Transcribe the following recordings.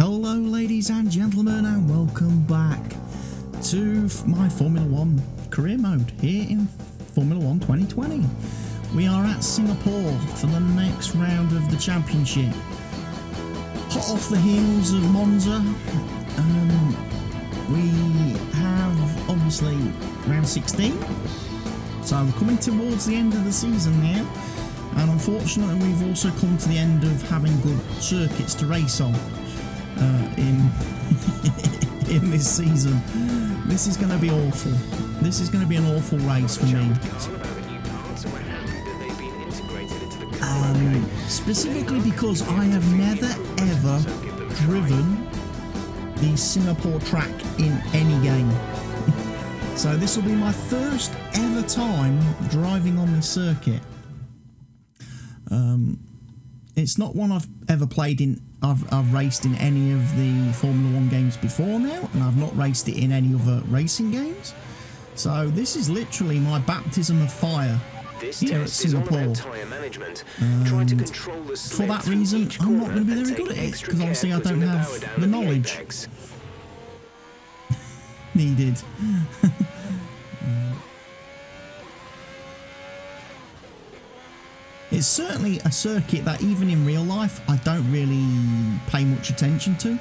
Hello ladies and gentlemen, and welcome back to my Formula 1 career mode here in Formula 1 2020. We are at Singapore for the next round of the championship. Hot off the heels of Monza, we have obviously round 16, so we're coming towards the end of the season now, and unfortunately we've also come to the end of having good circuits to race on in this season. This is going to be awful. This is going to be an awful race for me. Specifically because I have never ever driven the Singapore track in any game. So this will be my first ever time driving on this circuit. It's not one I've ever played in. I've raced in any of the Formula 1 games before now, and I've not raced it in any other racing games. So this is literally my baptism of fire here at Singapore. For that reason, I'm not going to be very good at it, because obviously I don't have the knowledge needed. It's certainly a circuit that even in real life I don't really pay much attention to.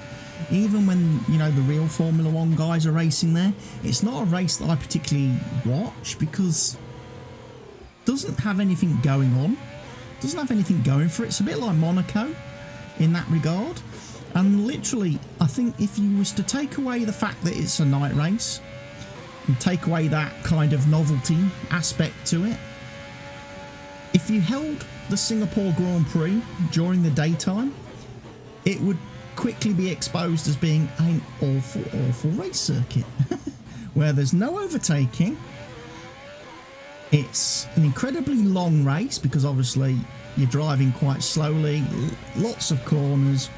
Even when, you know, the real Formula 1 guys are racing there, it's not a race that I particularly watch because it doesn't have anything going on. It doesn't have anything going for it. It's a bit like Monaco in that regard. And literally, I think if you was to take away the fact that it's a night race and take away that kind of novelty aspect to it, if you held the Singapore Grand Prix during the daytime, it would quickly be exposed as being an awful race circuit where there's no overtaking. It's an incredibly long race because obviously you're driving quite slowly, lots of corners,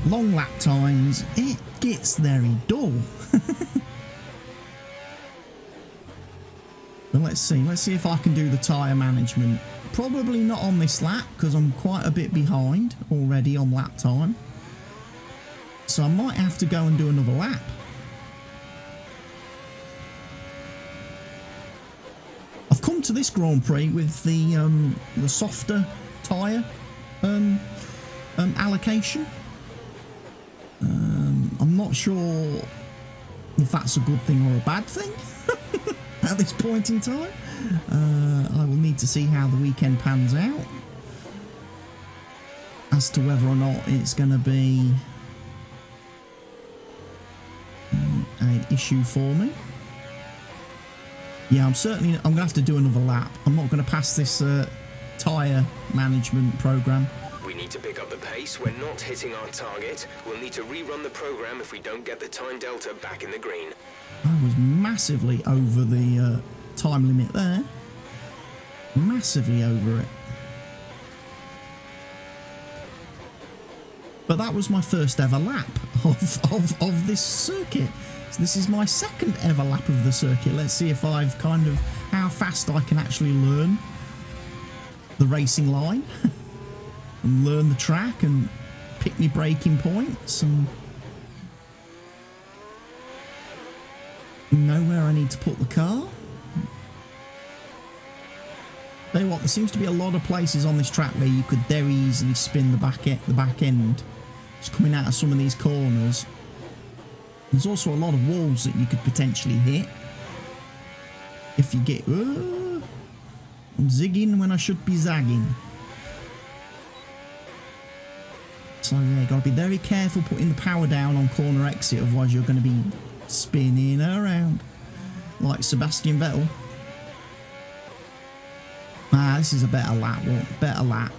long lap times. It gets very dull. But let's see if I can do the tyre management. Probably not on this lap because I'm quite a bit behind already on lap time. So I might have to go and do another lap. I've come to this Grand Prix with the softer tyre allocation. I'm not sure if that's a good thing or a bad thing. At this point in time, I will need to see how the weekend pans out as to whether or not it's going to be an issue for me. Yeah, I'm going to have to do another lap. I'm not going to pass this tyre management program. We need to pick up the pace. We're not hitting our target. We'll need to rerun the program if we don't get the time delta back in the green. I was massively over the time limit there. Massively over it. But that was my first ever lap of this circuit. So this is my second ever lap of the circuit. Let's see if how fast I can actually learn the racing line and learn the track and pick me braking points and know where I need to put the car. Tell you what, there seems to be a lot of places on this track where you could very easily spin the back end. It's coming out of some of these corners. There's also a lot of walls that you could potentially hit if you get. I'm zigging when I should be zagging. So yeah, got to be very careful putting the power down on corner exit, otherwise you're going to be spinning around like Sebastian Vettel. This is a better lap. Better lap.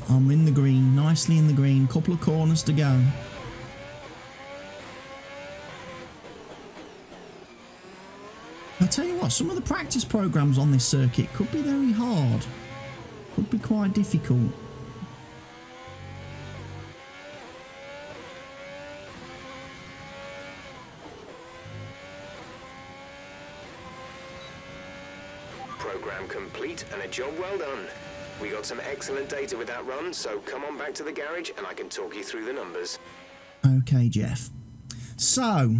I'm in the green, nicely in the green. Couple of corners to go. I tell you what, some of the practice programs on this circuit could be very hard. Could be quite difficult. Program complete and a job well done. We got some excellent data with that run, so come on back to the garage and I can talk you through the numbers. Okay, Jeff. So,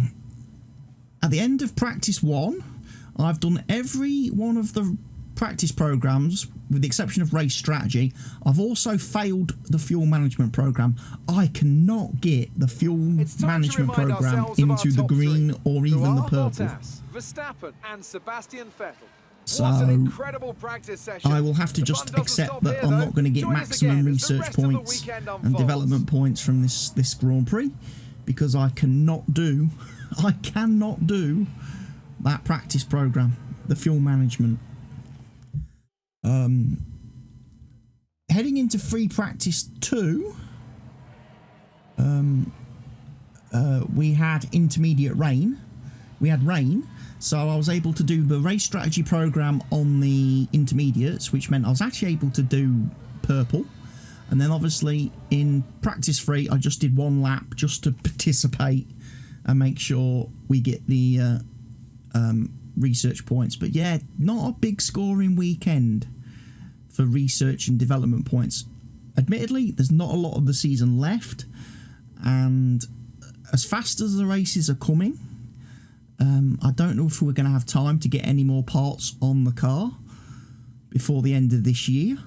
at the end of practice 1, I've done every one of the practice programs with the exception of race strategy. I've also failed the fuel management program. I cannot get the fuel management program into the green or even the purple. Verstappen and Sebastian Vettel. So What an incredible practice session. I will have to just accept that I'm not going to get maximum research points and development points from this Grand Prix because I cannot do that practice program, the fuel management. Heading into free practice 2, we had intermediate rain. We had rain, so I was able to do the race strategy program on the intermediates, which meant I was actually able to do purple. And then obviously in practice 3, I just did 1 lap just to participate and make sure we get the research points. But yeah, not a big scoring weekend for research and development points. Admittedly, there's not a lot of the season left, and as fast as the races are coming, I don't know if we're going to have time to get any more parts on the car before the end of this year.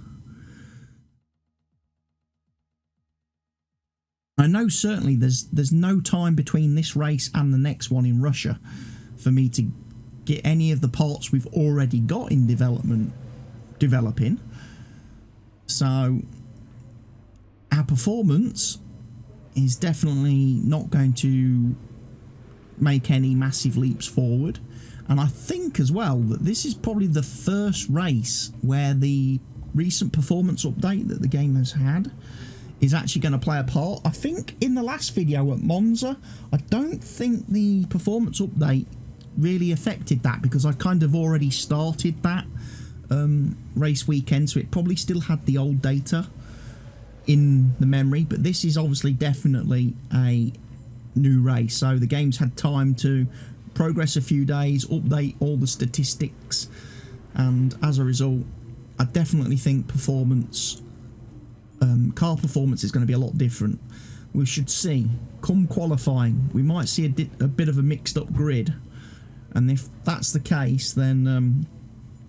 I know certainly there's no time between this race and the next one in Russia for me to get any of the parts we've already got in developing. So our performance is definitely not going to make any massive leaps forward. And I think as well that this is probably the first race where the recent performance update that the game has had is actually going to play a part. I think in the last video at Monza, I don't think the performance update really affected that because I kind of already started that race weekend, so it probably still had the old data in the memory. But this is obviously definitely a new race, so the game's had time to progress a few days, update all the statistics, and as a result, I definitely think performance, car performance is going to be a lot different. We should see, come qualifying, we might see a bit of a mixed up grid, and if that's the case, then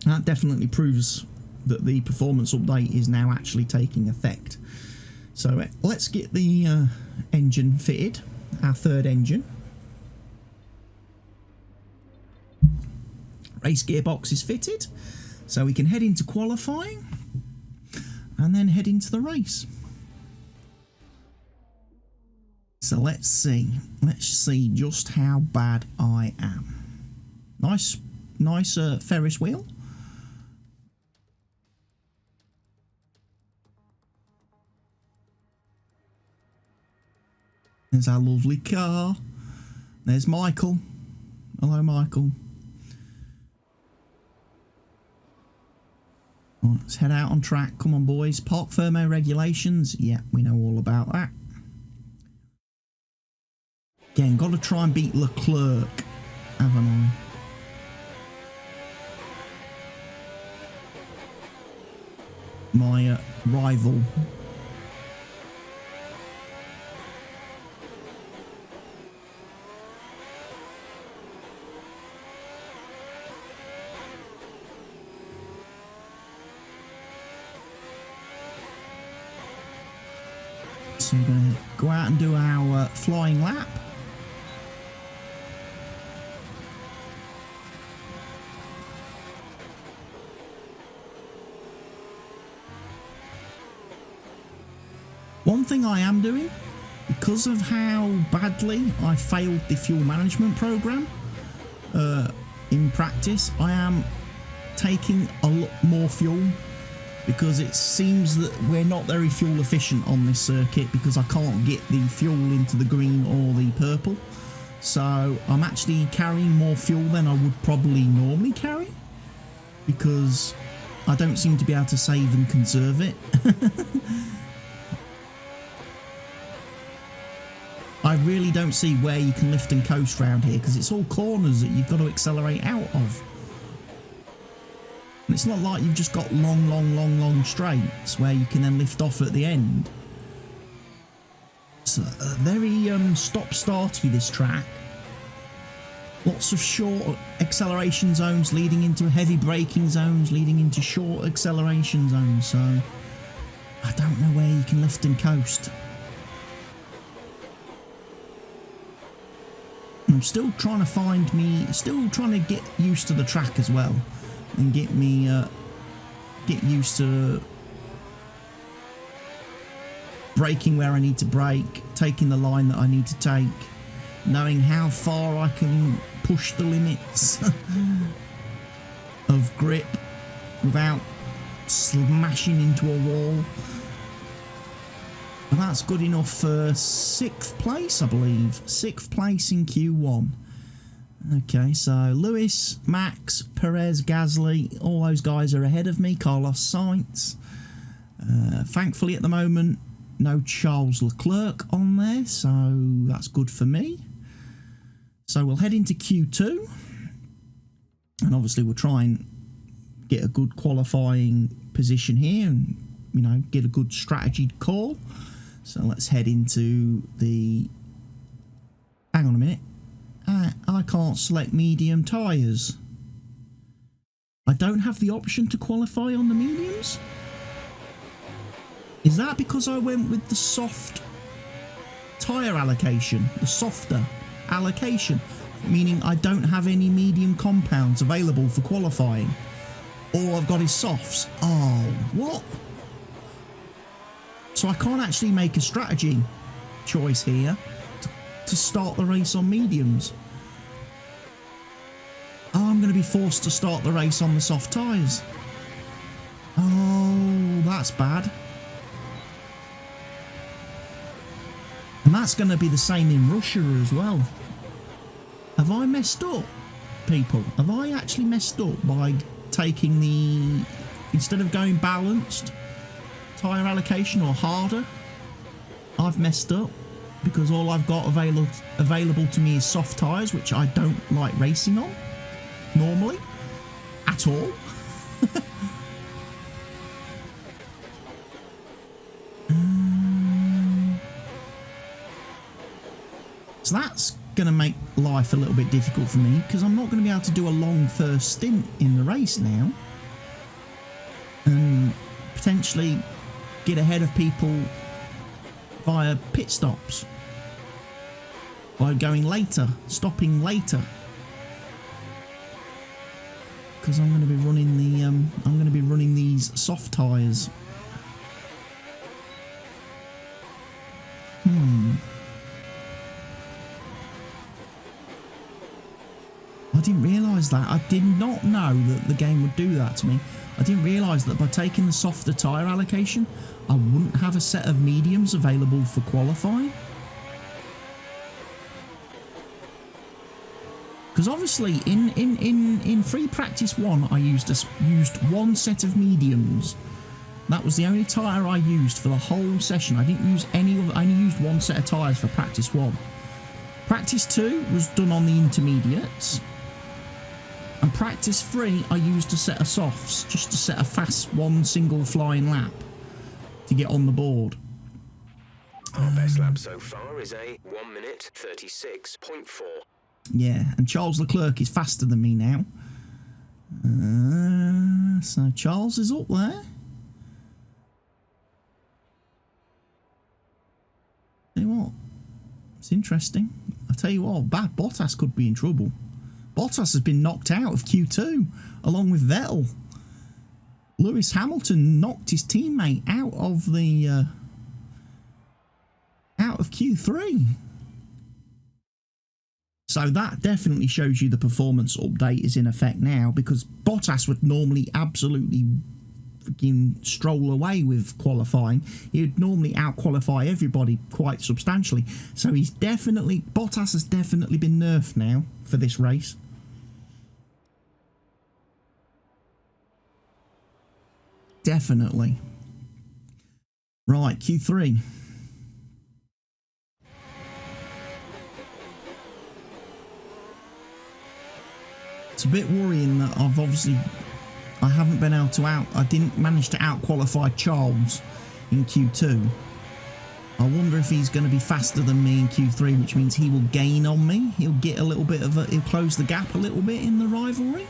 that definitely proves that the performance update is now actually taking effect. So let's get the engine fitted, our third engine. Race gearbox is fitted, so we can head into qualifying and then head into the race. So let's see just how bad I am. Nice Ferris wheel. There's our lovely car. There's Michael. Hello, Michael. Right, let's head out on track. Come on, boys. Park firmo regulations. Yeah, we know all about that. Again, got to try and beat Leclerc, haven't I? My rival. So we're going to go out and do our flying lap. One thing I am doing, because of how badly I failed the fuel management program in practice, I am taking a lot more fuel because it seems that we're not very fuel efficient on this circuit because I can't get the fuel into the green or the purple. So I'm actually carrying more fuel than I would probably normally carry because I don't seem to be able to save and conserve it. I really don't see where you can lift and coast around here because it's all corners that you've got to accelerate out of. And it's not like you've just got long straights where you can then lift off at the end. It's very stop-starty, this track. Lots of short acceleration zones leading into heavy braking zones, leading into short acceleration zones, so I don't know where you can lift and coast. I'm still trying to get used to the track as well, and get used to braking where I need to brake, taking the line that I need to take, knowing how far I can push the limits of grip without smashing into a wall. And that's good enough for 6th place, I believe. 6th place in Q1. Okay, so Lewis, Max, Perez, Gasly, all those guys are ahead of me. Carlos Sainz. Thankfully at the moment, no Charles Leclerc on there, so that's good for me. So we'll head into Q2, and obviously we'll try and get a good qualifying position here and, you know, get a good strategy call. So let's head into the... Hang on a minute. I can't select medium tyres. I don't have the option to qualify on the mediums? Is that because I went with the soft tyre allocation? The softer allocation? Meaning I don't have any medium compounds available for qualifying. All I've got is softs. Oh, what? So I can't actually make a strategy choice here to start the race on mediums. Oh, I'm going to be forced to start the race on the soft tyres. Oh, that's bad. And that's going to be the same in Russia as well. Have I messed up, people? Have I actually messed up by taking the... Instead of going balanced tyre allocation or harder, I've messed up because all I've got available to me is soft tyres, which I don't like racing on normally at all. So that's going to make life a little bit difficult for me because I'm not going to be able to do a long first stint in the race now and potentially get ahead of people via pit stops by going later, stopping later, because I'm going to be running the I'm going to be running these soft tyres. I didn't realise that. I did not know that the game would do that to me. I didn't realise that by taking the softer tyre allocation, I wouldn't have a set of mediums available for qualifying. Because obviously in free practice 1 I used one set of mediums. That was the only tyre I used for the whole session. I didn't use any of, I only used one set of tyres for practice 1. Practice 2 was done on the intermediates. And practice 3 I used a set of softs, just to set a fast one single flying lap to get on the board. Our best lap so far is a 1 minute 36.4. Yeah, and Charles Leclerc is faster than me now. So Charles is up there. Tell you what, it's interesting. I tell you what, Bottas could be in trouble. Bottas has been knocked out of Q2 along with Vettel. Lewis Hamilton knocked his teammate out of the out of Q3. So that definitely shows you the performance update is in effect now, because Bottas would normally absolutely freaking stroll away with qualifying. He would normally out-qualify everybody quite substantially. So Bottas has definitely been nerfed now for this race. Definitely. Right, Q3. It's a bit worrying that I haven't been able to I didn't manage to out-qualify Charles in Q2. I wonder if he's going to be faster than me in Q3, which means he will gain on me. He'll get a little bit of he'll close the gap a little bit in the rivalry.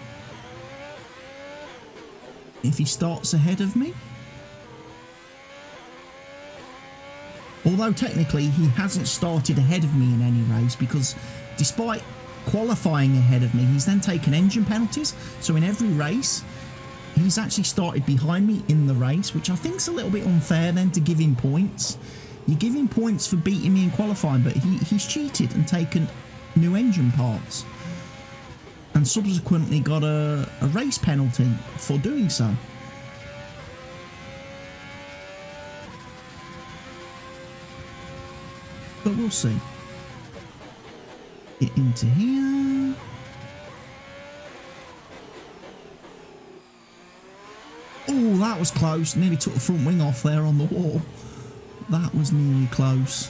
If he starts ahead of me. Although technically he hasn't started ahead of me in any race, because despite qualifying ahead of me, he's then taken engine penalties. So in every race, he's actually started behind me in the race, which I think is a little bit unfair then to give him points. You give him points for beating me in qualifying, but he's cheated and taken new engine parts. And subsequently got a race penalty for doing so. But we'll see. Get into here. Oh, that was close. Nearly took the front wing off there on the wall. That was nearly close.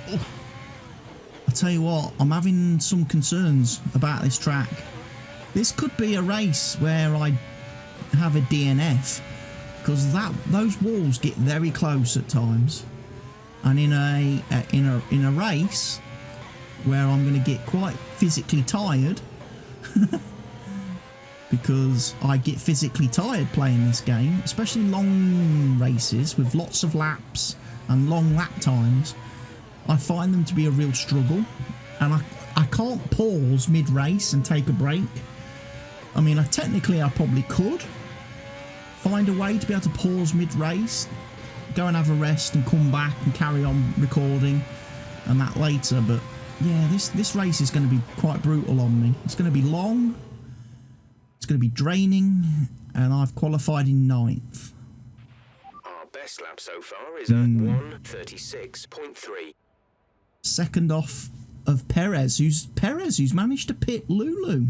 Oh. I tell you what, I'm having some concerns about this track. This could be a race where I have a DNF, because those walls get very close at times, and in a race where I'm going to get quite physically tired, because I get physically tired playing this game, especially long races with lots of laps and long lap times. I find them to be a real struggle, and I can't pause mid-race and take a break. I mean, technically I probably could find a way to be able to pause mid-race, go and have a rest and come back and carry on recording and that later, but yeah, this race is going to be quite brutal on me. It's going to be long, it's going to be draining, and I've qualified in 9th. Our best lap so far is at 1:36.3. Second off of Perez, who's managed to pit Lulu.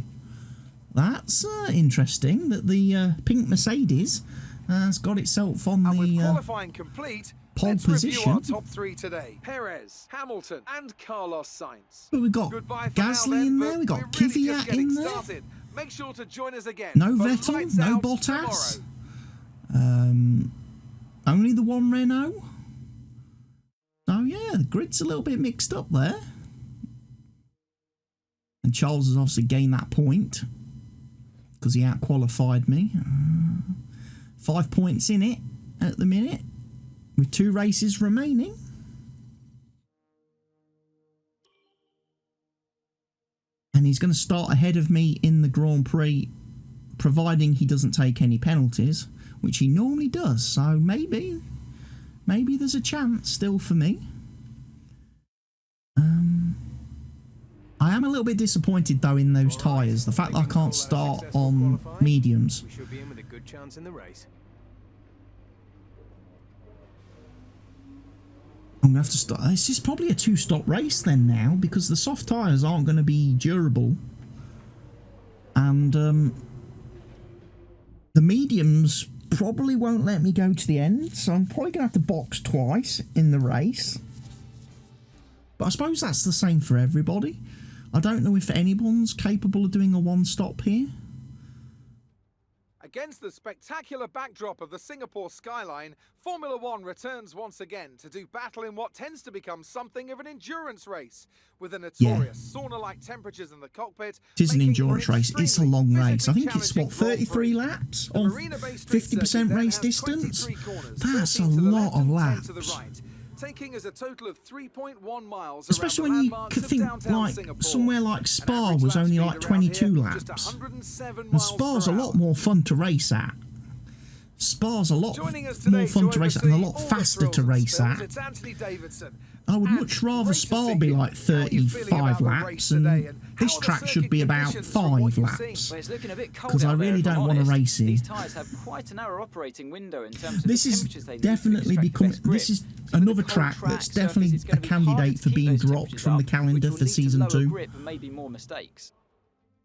That's interesting that the pink Mercedes has got itself on and the with qualifying complete, pole let's position. review our top 3 today. Perez, Hamilton and Carlos Sainz. But we've got Goodbye for Gasly now, then, in there, but we've got we're really just Kvyat getting in there. started. Make sure to join us again. No for Vettel, Lights no Out Bottas. tomorrow. Only the one Renault. Oh yeah, the grid's a little bit mixed up there. And Charles has obviously gained that point because he out-qualified me. 5 points in it at the minute, with 2 races remaining. And he's going to start ahead of me in the Grand Prix, providing he doesn't take any penalties, which he normally does. So maybe there's a chance still for me. I am a little bit disappointed though in those tyres. The fact that I can't start on mediums. We should be in with a good chance in the race. I'm going to have to start. This is probably a 2-stop race then now, because the soft tyres aren't going to be durable. And the mediums probably won't let me go to the end, so I'm probably going to have to box twice in the race. But I suppose that's the same for everybody. I don't know if anyone's capable of doing a 1-stop here. Against the spectacular backdrop of the Singapore skyline, Formula One returns once again to do battle in what tends to become something of an endurance race, with the notorious sauna-like temperatures in the cockpit. It is an endurance race. It's a long race. I think it's, what, 33 laps on 50% race distance? That's a lot of laps. Taking us a total of 3.1 miles, especially when you could think like somewhere like Spa was only like 22 laps. And Spa's a lot more fun to race at. Spa's a lot more fun to race at and a lot faster to race at. I would much rather Spa be like 35 laps, and this track should be about 5 laps, because I really don't want to race here. This is definitely becoming, this is another track that's definitely a candidate for being dropped from the calendar for Season 2.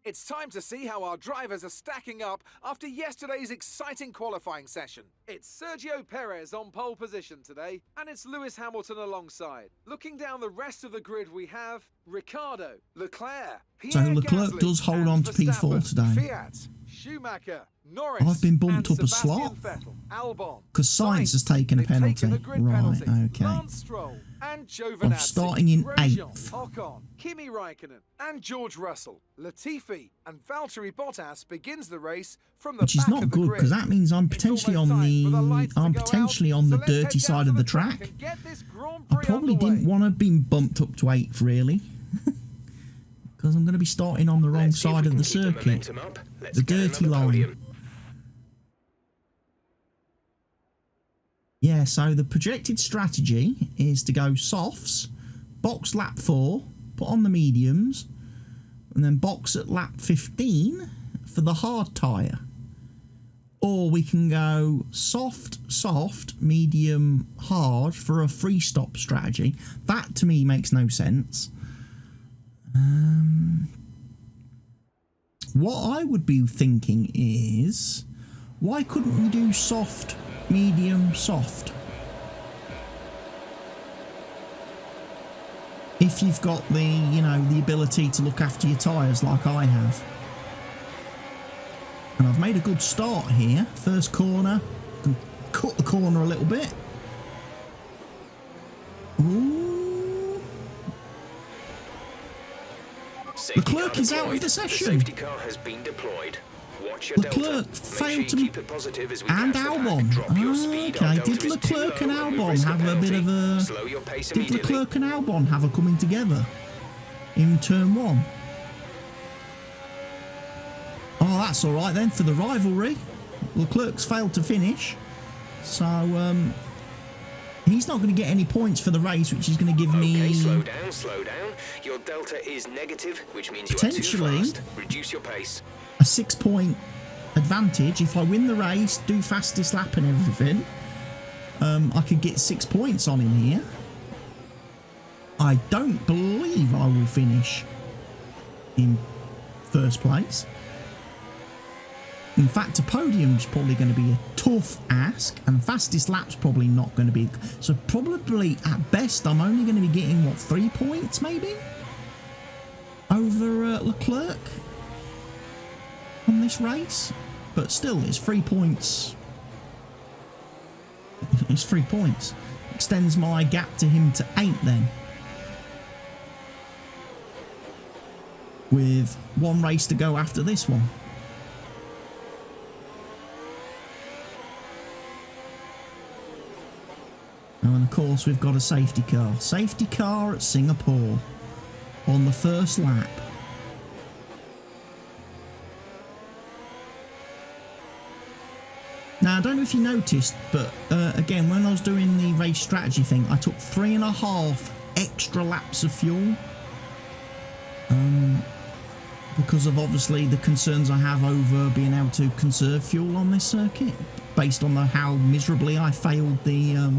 It's time to see how our drivers are stacking up after yesterday's exciting qualifying session. It's Sergio Perez on pole position today, and it's Lewis Hamilton alongside. Looking down the rest of the grid, we have Ricciardo, Leclerc, So Pierre Leclerc Gasly, does hold and on to P4 Verstappen, today. Fiat, Schumacher, Norris, I've been bumped and up a Sebastian slot Vettel, Albon, because Sainz has taken a they've taken penalty. the grid Right, penalty. okay. Lance Stroll and Giovinazzi, I'm starting in Grosjean, 8th. Ocon, Kimi Raikkonen and George Russell, Latifi and Valtteri Bottas begins the race from the Which is back not of the good grid. because that means I'm It's potentially almost on time for the lights to I'm go potentially out, on the so let's head dirty down side to of the track track. and get this Grand I Prix probably underway. didn't want to have been bumped up to 8th really, because I'm going to be starting on the wrong Let's see if side we of the can keep circuit, momentum up. Let's the get dirty another line. podium. Yeah, so the projected strategy is to go softs, box lap 4, put on the mediums, and then box at lap 15 for the hard tyre. Or we can go soft, medium, hard for a free stop strategy. That to me makes no sense. What I would be thinking is, why couldn't we do soft, medium, soft? If you've got the, you know, the ability to look after your tyres like I have. And I've made a good start here. First corner, can cut the corner a little bit. Ooh. Leclerc is out of the session. The safety car has been deployed. Watch your Leclerc delta. failed to... Keep it positive as we And pass the pack. Albon. Drop your speed. Our Okay, delta did is too Leclerc and low, and we Albon risk have a bit of penalty. a... Slow your pace Did immediately. Leclerc and Albon have a coming together in turn 1? Oh, that's all right then for the rivalry. Leclerc's failed to finish, so he's not going to get any points for the race, which is going to give me... Okay, slow down, slow down. Your delta is negative, which means you are too Potentially fast. Reduce your pace. a 6-point advantage. If I win the race, do fastest lap and everything, I could get 6 points on him here. I don't believe I will finish in first place. In fact, a podium's probably going to be a tough ask, and fastest lap's probably not going to be. So probably at best, I'm only going to be getting what, 3 points maybe over Leclerc on this race. But still, it's 3 points. It's 3 points. Extends my gap to him to 8 then. With 1 race to go after this one. And of course we've got a safety car. Safety car at Singapore on the first lap. Now I don't know if you noticed, but again, when I was doing the race strategy thing, I took 3.5 extra laps of fuel. Because of obviously the concerns I have over being able to conserve fuel on this circuit, based on how miserably I failed the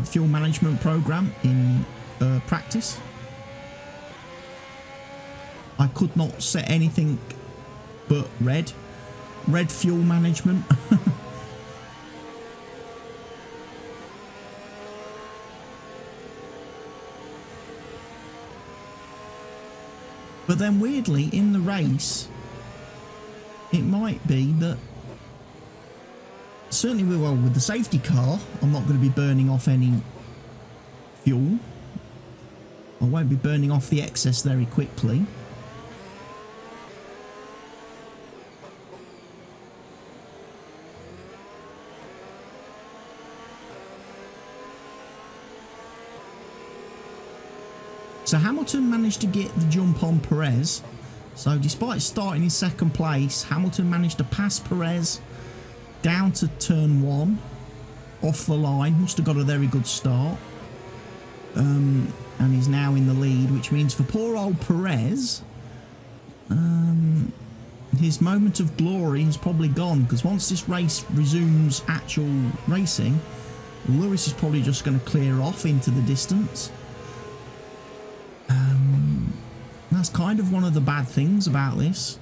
fuel management program in practice. I could not set anything but red fuel management. But then weirdly in the race it might be that certainly with the safety car I'm not going to be burning off any fuel. I won't be burning off the excess very quickly. So Hamilton managed to get the jump on Perez. So despite starting in second place, Hamilton managed to pass Perez down to turn 1, off the line. Must have got a very good start. And he's now in the lead, which means for poor old Perez, his moment of glory is probably gone, because once this race resumes actual racing, Lewis is probably just going to clear off into the distance. That's kind of one of the bad things about this,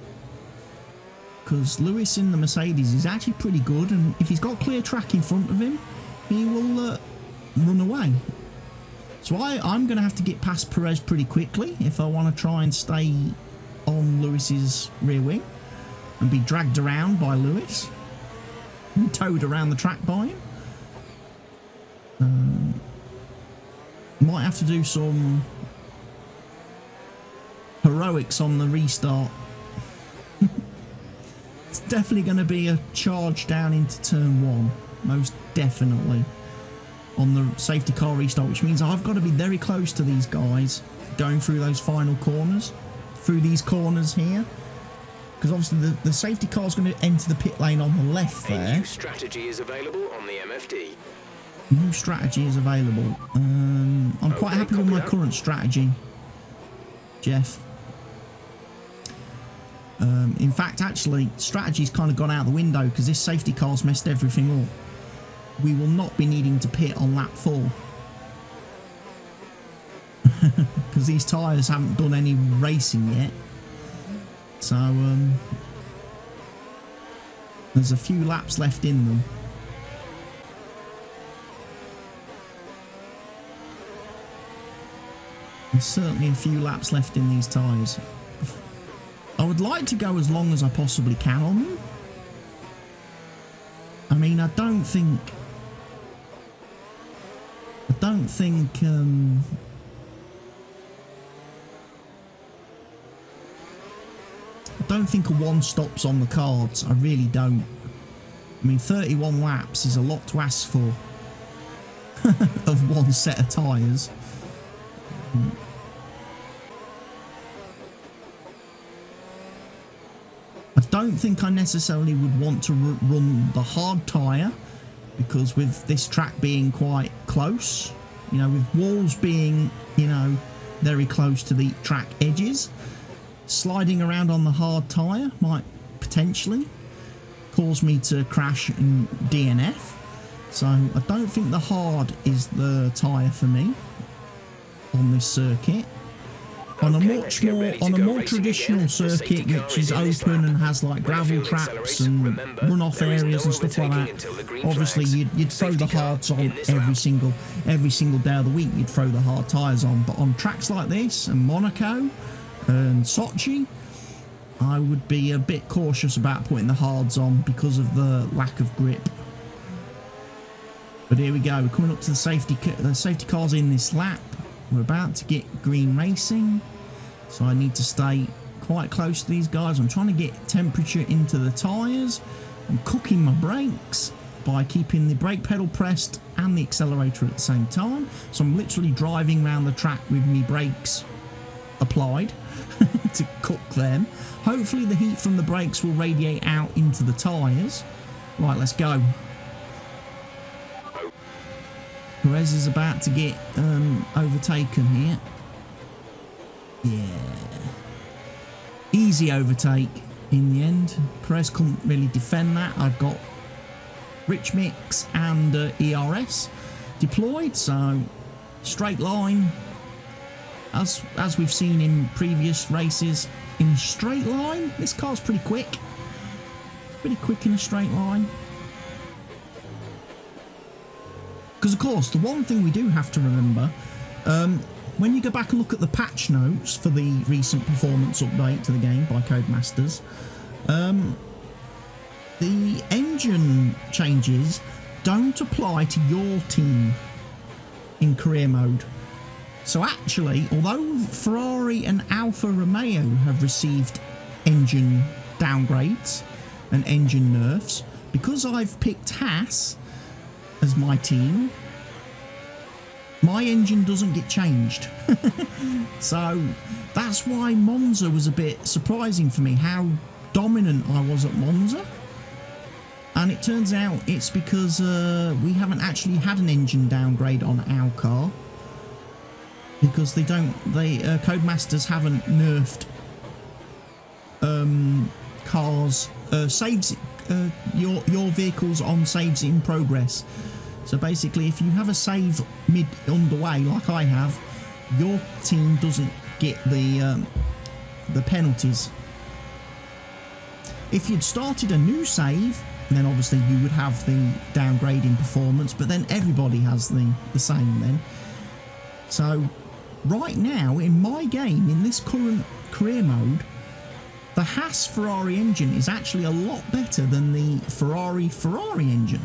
because Lewis in the Mercedes is actually pretty good, and if he's got clear track in front of him, he will run away. So I'm going to have to get past Perez pretty quickly if I want to try and stay on Lewis's rear wing and be dragged around by Lewis and towed around the track by him. Might have to do some heroics on the restart. It's definitely going to be a charge down into turn 1, most definitely, on the safety car restart, which means I've got to be very close to these guys going through those final corners, through these corners here, because obviously the safety car is going to enter the pit lane on the left there. A new strategy is available on the MFD. New strategy is available. I'm quite happy with my current strategy, Jeff. In fact, actually, strategy's kind of gone out the window because this safety car's messed everything up. We will not be needing to pit on lap 4 because these tyres haven't done any racing yet. So there's a few laps left in them. There's certainly a few laps left in these tyres. I would like to go as long as I possibly can on them. I mean, I don't think a one stop's on the cards. I really don't. I mean, 31 laps is a lot to ask for of one set of tyres. I don't think I necessarily would want to run the hard tyre, because with this track being quite close, you know, with walls being, you know, very close to the track edges, sliding around on the hard tyre might potentially cause me to crash and DNF. So I don't think the hard is the tyre for me on this circuit. On a much more traditional circuit, which is open and has like gravel traps and runoff areas and stuff like that, obviously you'd throw the hards on every single day of the week. You'd throw the hard tyres on. But on tracks like this and Monaco and Sochi, I would be a bit cautious about putting the hards on because of the lack of grip. But here we go. We're coming up to the safety cars in this lap. We're about to get green racing, so I need to stay quite close to these guys. I'm trying to get temperature into the tyres. I'm cooking my brakes by keeping the brake pedal pressed and the accelerator at the same time. So I'm literally driving around the track with my brakes applied to cook them. Hopefully the heat from the brakes will radiate out into the tyres. Right, let's go. Perez is about to get overtaken here. Yeah. Easy overtake in the end. Perez couldn't really defend that. I've got Rich Mix and ERS deployed, so straight line. As we've seen in previous races, in straight line, this car's pretty quick. Pretty quick in a straight line. Because, of course, the one thing we do have to remember, when you go back and look at the patch notes for the recent performance update to the game by Codemasters, the engine changes don't apply to your team in career mode. So actually, although Ferrari and Alfa Romeo have received engine downgrades and engine nerfs, because I've picked Haas as my team, my engine doesn't get changed. So that's why Monza was a bit surprising for me, how dominant I was at Monza. And it turns out it's because we haven't actually had an engine downgrade on our car, because Codemasters haven't nerfed cars, saves your vehicles on saves in progress. So basically, if you have a save underway like I have, your team doesn't get the the penalties. If you'd started a new save, then obviously you would have the downgrading performance, but then everybody has the same then. So right now in my game, in this current career mode, the Haas Ferrari engine is actually a lot better than the Ferrari engine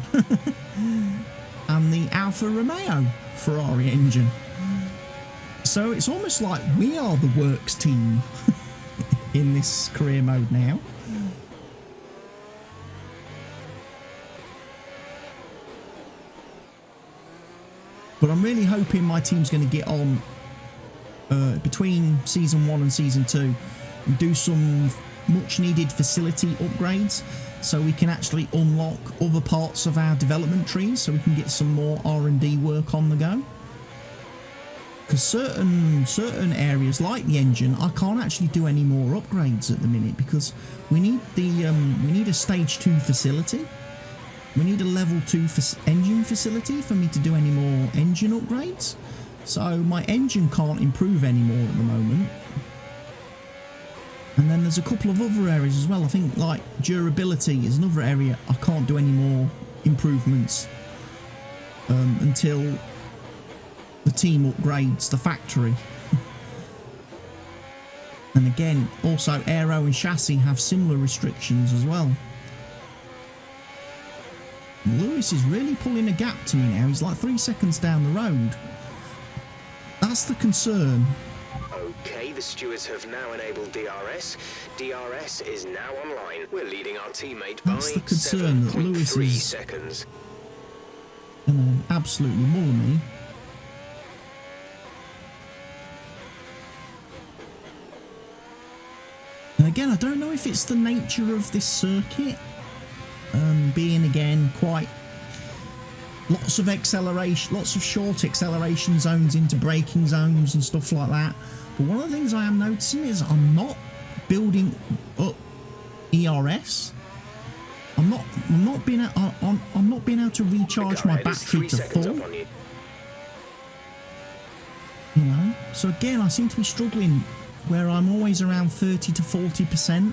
and the Alfa Romeo Ferrari engine. So it's almost like we are the works team in this career mode now. But I'm really hoping my team's going to get on between Season 1 and Season 2 and do some much needed facility upgrades so we can actually unlock other parts of our development trees, so we can get some more R&D work on the go. Because certain areas like the engine, I can't actually do any more upgrades at the minute because we need a stage 2 facility. We need a level 2 engine facility for me to do any more engine upgrades. So my engine can't improve anymore at the moment. And then there's a couple of other areas as well. I think like durability is another area I can't do any more improvements until the team upgrades the factory. And again, also aero and chassis have similar restrictions as well. Lewis is really pulling a gap to me now. He's like 3 seconds down the road. That's the concern. Okay, the stewards have now enabled DRS. DRS is now online. We're leading our teammate by That's the concern, that Lewis 7.3 is seconds. gonna absolutely muller me. And again, I don't know if it's the nature of this circuit, being again quite lots of acceleration, lots of short acceleration zones into braking zones and stuff like that. But one of the things I am noticing is I'm not building up ERS. I'm not being able to recharge my battery to full. You know, so again, I seem to be struggling where I'm always around 30 to 40%.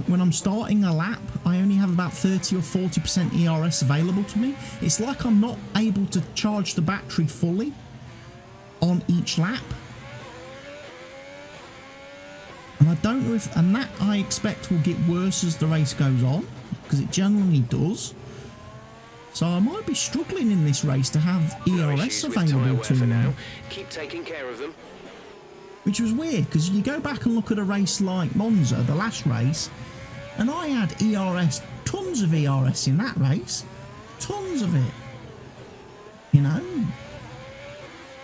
When I'm starting a lap, I only have about 30 or 40% ERS available to me. It's like I'm not able to charge the battery fully on each lap. And I don't know if, and that I expect will get worse as the race goes on, because it generally does. So I might be struggling in this race to have ERS available to me. Now. Keep taking care of them. Which was weird, because you go back and look at a race like Monza, the last race, and I had ERS, tons of ERS in that race. Tons of it. You know?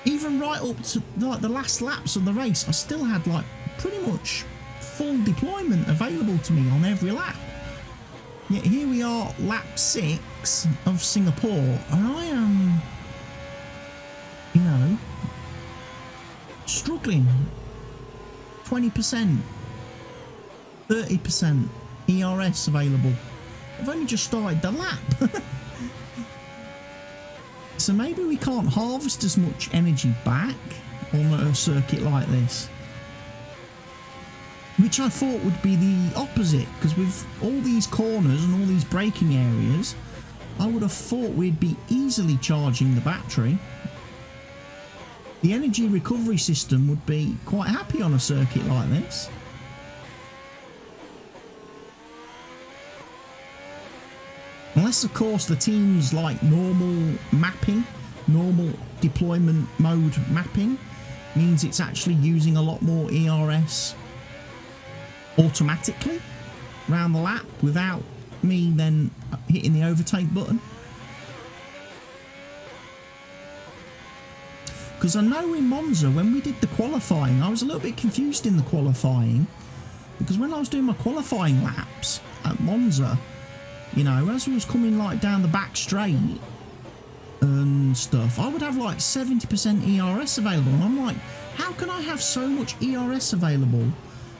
Even right up to like the last laps of the race, I still had like pretty much full deployment available to me on every lap. Yet here we are, lap 6 of Singapore, and I am, you know, struggling. 20%, 30% ERS available. I've only just started the lap. So maybe we can't harvest as much energy back on a circuit like this, which I thought would be the opposite, because with all these corners and all these braking areas, I would have thought we'd be easily charging the battery. The energy recovery system would be quite happy on a circuit like this. Unless, of course, the team's like normal mapping, normal deployment mode mapping, means it's actually using a lot more ERS automatically around the lap without me then hitting the overtake button. Because I know in Monza, when we did the qualifying, I was a little bit confused in the qualifying. Because when I was doing my qualifying laps at Monza, you know, as I was coming like down the back straight and stuff, I would have like 70% ERS available. And I'm like, how can I have so much ERS available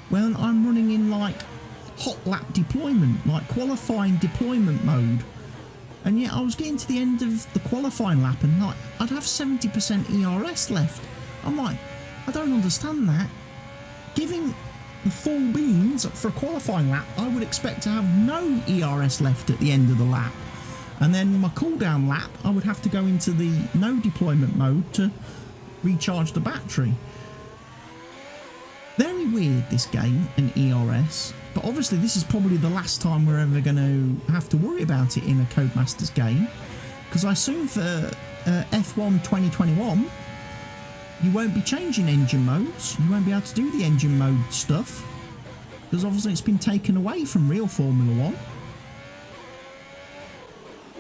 when I'm running in like hot lap deployment, like qualifying deployment mode? And yet I was getting to the end of the qualifying lap and like I'd have 70% ERS left. I'm like, I don't understand that. giving the full beans for a qualifying lap, I would expect to have no ERS left at the end of the lap. And then my cooldown lap, I would have to go into the no deployment mode to recharge the battery. Very weird, this game, and ERS. But obviously this is probably the last time we're ever going to have to worry about it in a Codemasters game. Because I assume for F1 2021, you won't be changing engine modes. You won't be able to do the engine mode stuff. Because obviously it's been taken away from real Formula 1.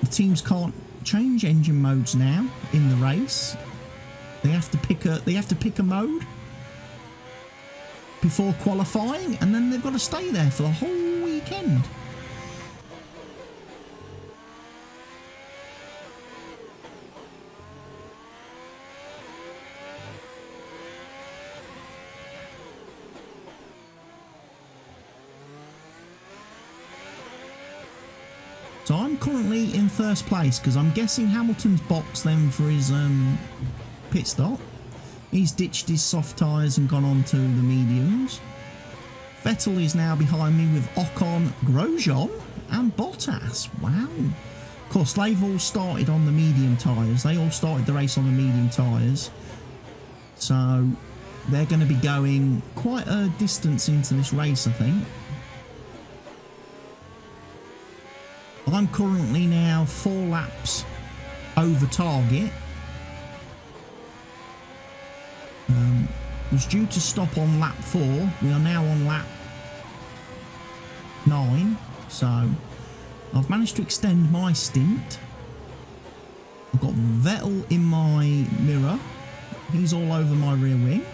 The teams can't change engine modes now in the race. They have to pick a mode before qualifying, and then they've got to stay there for the whole weekend. So I'm currently in first place because I'm guessing Hamilton's boxed them for his pit stop. He's ditched his soft tyres and gone on to the mediums. Vettel is now behind me with Ocon, Grosjean and Bottas. Wow. Of course, they've all started on the medium tyres. They all started the race on the medium tyres. So they're going to be going quite a distance into this race, I think. I'm currently now 4 laps over target. Was due to stop on lap 4. We are now on lap 9. So I've managed to extend my stint. I've got Vettel in my mirror. He's all over my rear wing.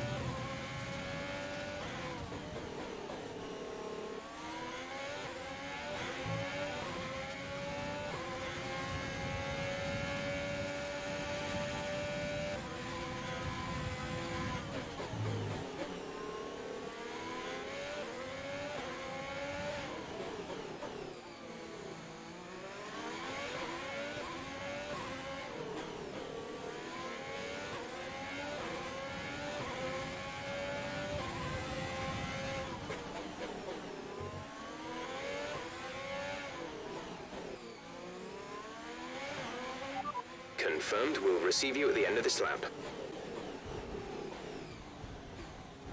Confirmed, we'll receive you at the end of this lap.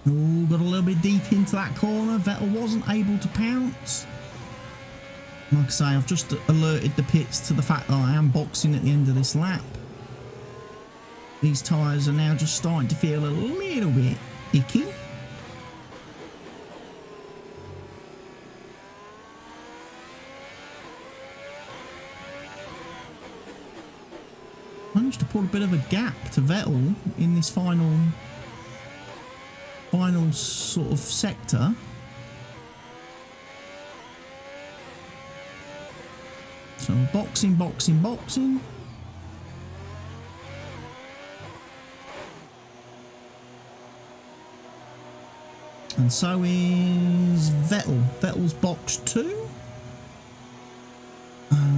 Oh, got a little bit deep into that corner. Vettel wasn't able to pounce. Like I say, I've just alerted the pits to the fact that I am boxing at the end of this lap. These tyres are now just starting to feel a little bit icky. Managed to put a bit of a gap to Vettel in this final sort of sector. So boxing. And so is Vettel. Vettel's box 2.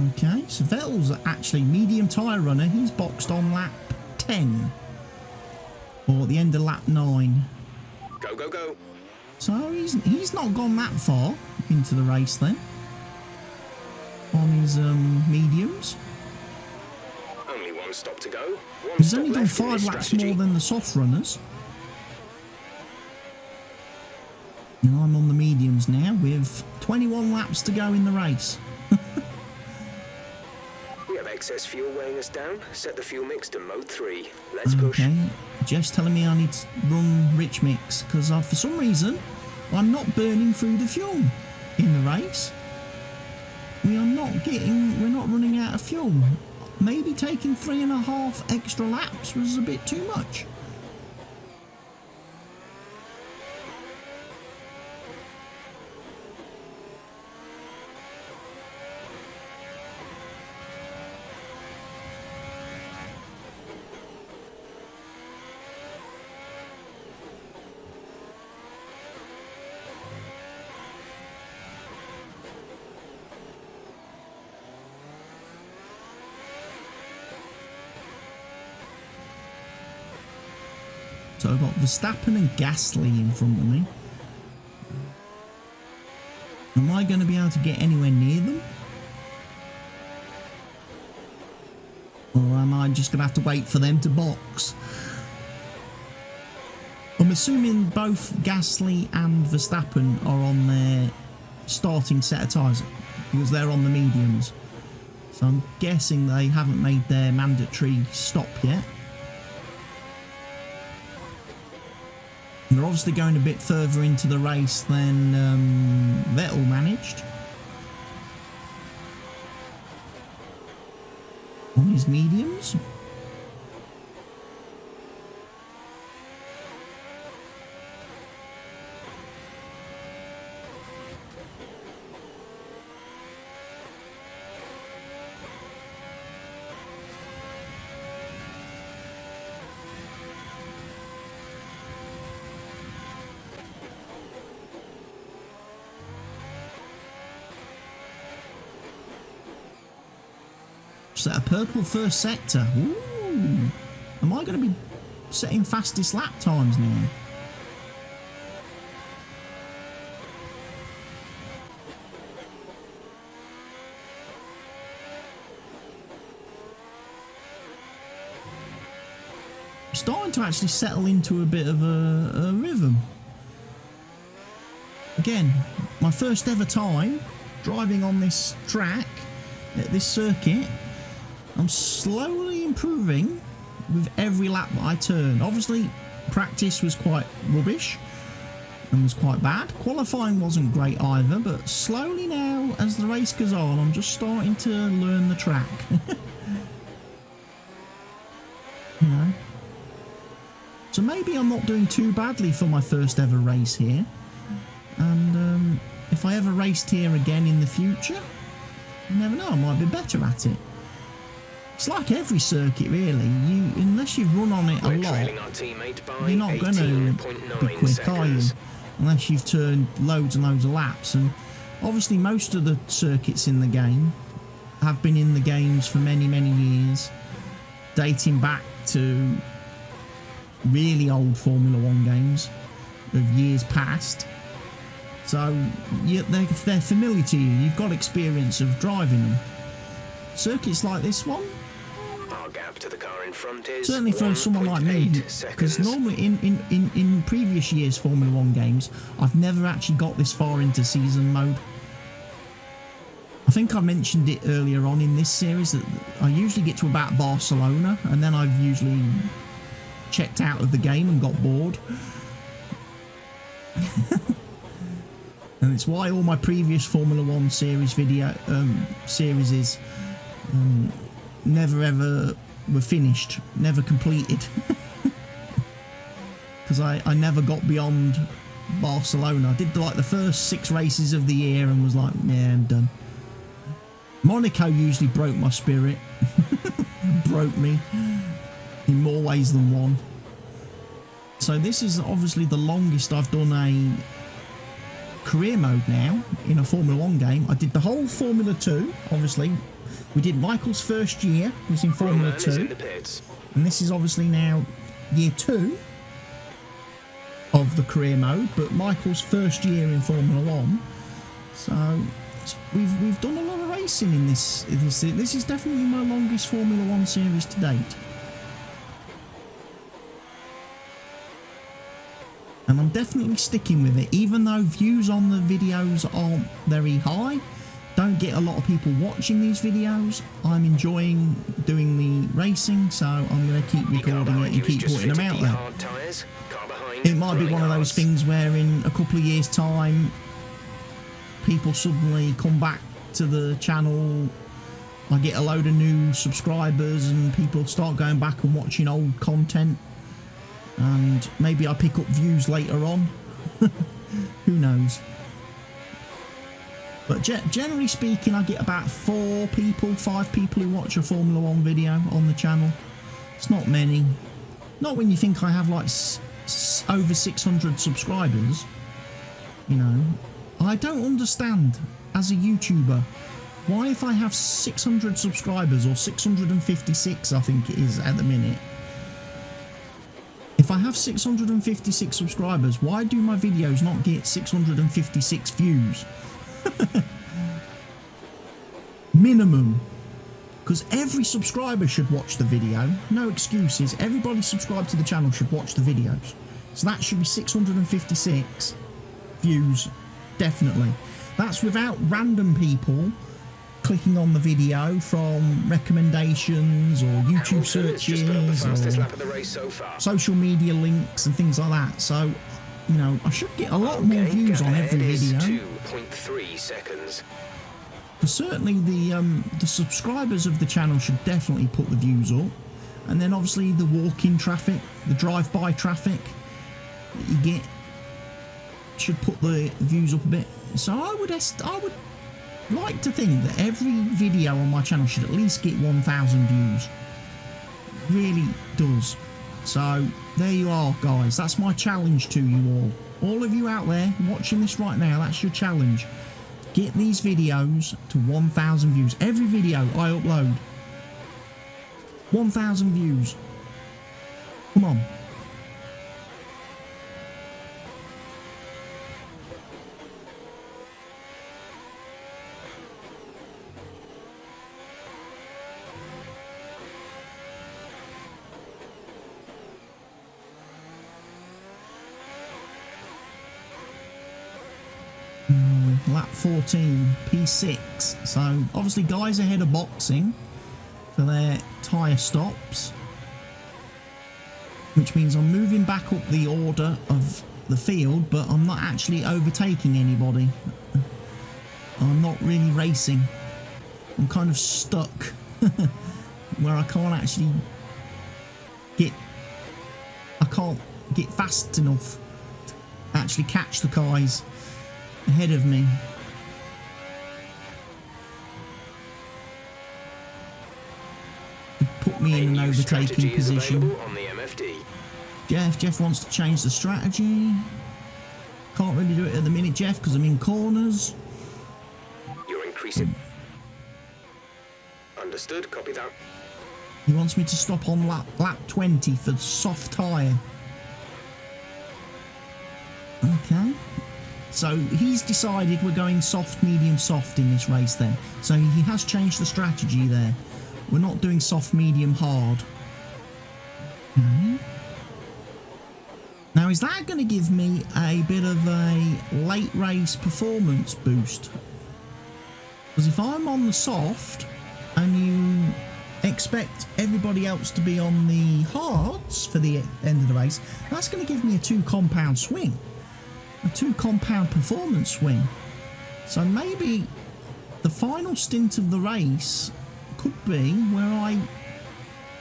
Okay, so Vettel's actually medium tyre runner. He's boxed on lap 10. Or at the end of lap 9. Go, go, go. So he's not gone that far into the race then. On his mediums. Only one stop to go. He's only done 5 laps more than the soft runners. And I'm on the mediums now with 21 laps to go in the race. Excess fuel weighing us down. Set the fuel mix to mode 3. Let's push. Okay, Jeff's telling me I need to run rich mix because for some reason I'm not burning through the fuel in the race. We're not running out of fuel. Maybe taking 3.5 extra laps was a bit too much. So I've got Verstappen and Gasly in front of me. Am I going to be able to get anywhere near them? Or am I just going to have to wait for them to box? I'm assuming both Gasly and Verstappen are on their starting set of tyres because they're on the mediums. So I'm guessing they haven't made their mandatory stop yet. They're obviously going a bit further into the race than Vettel managed on his mediums. Set a purple first sector. Ooh. Am I going to be setting fastest lap times now? I'm starting to actually settle into a bit of a rhythm. Again, my first ever time driving on this track at this circuit. I'm slowly improving with every lap that I turn. Obviously, practice was quite rubbish and was quite bad. Qualifying wasn't great either, but slowly now, as the race goes on, I'm just starting to learn the track. You know? So maybe I'm not doing too badly for my first ever race here. And if I ever raced here again in the future, you never know, I might be better at it. It's like every circuit, really. Unless you've run on it a lot, you're not going to be quick, are you? Unless you've turned loads and loads of laps. And obviously, most of the circuits in the game have been in the games for many, many years, dating back to really old Formula 1 games of years past. So they're familiar to you. You've got experience of driving them. Circuits like this one, to the car in front is certainly for someone like me, because normally in previous years Formula 1 games I've never actually got this far into season mode. I think I mentioned it earlier on in this series that I usually get to about Barcelona and then I've usually checked out of the game and got bored. And it's why all my previous Formula 1 series series never ever were finished, never completed. Because I never got beyond Barcelona. I did like the first 6 races of the year and was like, yeah, I'm done. Monaco usually broke my spirit. Broke me in more ways than one. So this is obviously the longest I've done a career mode now in a Formula 1 game. I did the whole Formula 2, obviously. We did Michael's first year, was in Formula 2. And this is obviously now year 2 of the career mode, but Michael's first year in Formula 1. So we've done a lot of racing in this. This is definitely my longest Formula 1 series to date. And I'm definitely sticking with it, even though views on the videos aren't very high. Don't get a lot of people watching these videos. I'm enjoying doing the racing, so I'm going to keep recording it and keep putting them out there. It might be one of those things where in a couple of years' time, people suddenly come back to the channel, I get a load of new subscribers and people start going back and watching old content, and maybe I pick up views later on. Who knows? But generally speaking, I get about 5 people who watch a Formula 1 video on the channel. It's not many. Not when you think I have like over 600 subscribers. You know, I don't understand as a YouTuber why, if I have 600 subscribers, or 656 I think it is at the minute. If I have 656 subscribers, why do my videos not get 656 views? Minimum. Because every subscriber should watch the video. No excuses. Everybody subscribed to the channel should watch the videos. So that should be 656 views, definitely. That's without random people clicking on the video from recommendations or YouTube searches or social media links and things like that. So, you know, I should get a lot more views on every video. 2.3 seconds. But certainly the subscribers of the channel should definitely put the views up. And then obviously the walk-in traffic, the drive-by traffic that you get should put the views up a bit. So I would like to think that every video on my channel should at least get 1,000 views. Really does. So there you are, guys. That's my challenge to you all. All of you out there watching this right now, that's your challenge. Get these videos to 1,000 views. Every video I upload. 1,000 views. Come on. Lap 14, P6. So obviously guys ahead of boxing for their tyre stops, which means I'm moving back up the order of the field, but I'm not actually overtaking anybody. I'm not really racing. I'm kind of stuck where I can't actually get fast enough to actually catch the guys ahead of me. Put me in an overtaking position. On the MFD. Jeff wants to change the strategy. Can't really do it at the minute, Jeff, because I'm in corners. You're increasing. Understood, copy that. He wants me to stop on lap 20 for the soft tyre. Okay. So he's decided we're going soft, medium, soft in this race then. So he has changed the strategy there. We're not doing soft, medium, hard. Okay. Now is that going to give me a bit of a late race performance boost? Because if I'm on the soft and you expect everybody else to be on the hards for the end of the race, that's going to give me a 2 compound swing. A 2 compound performance swing. So maybe the final stint of the race could be where I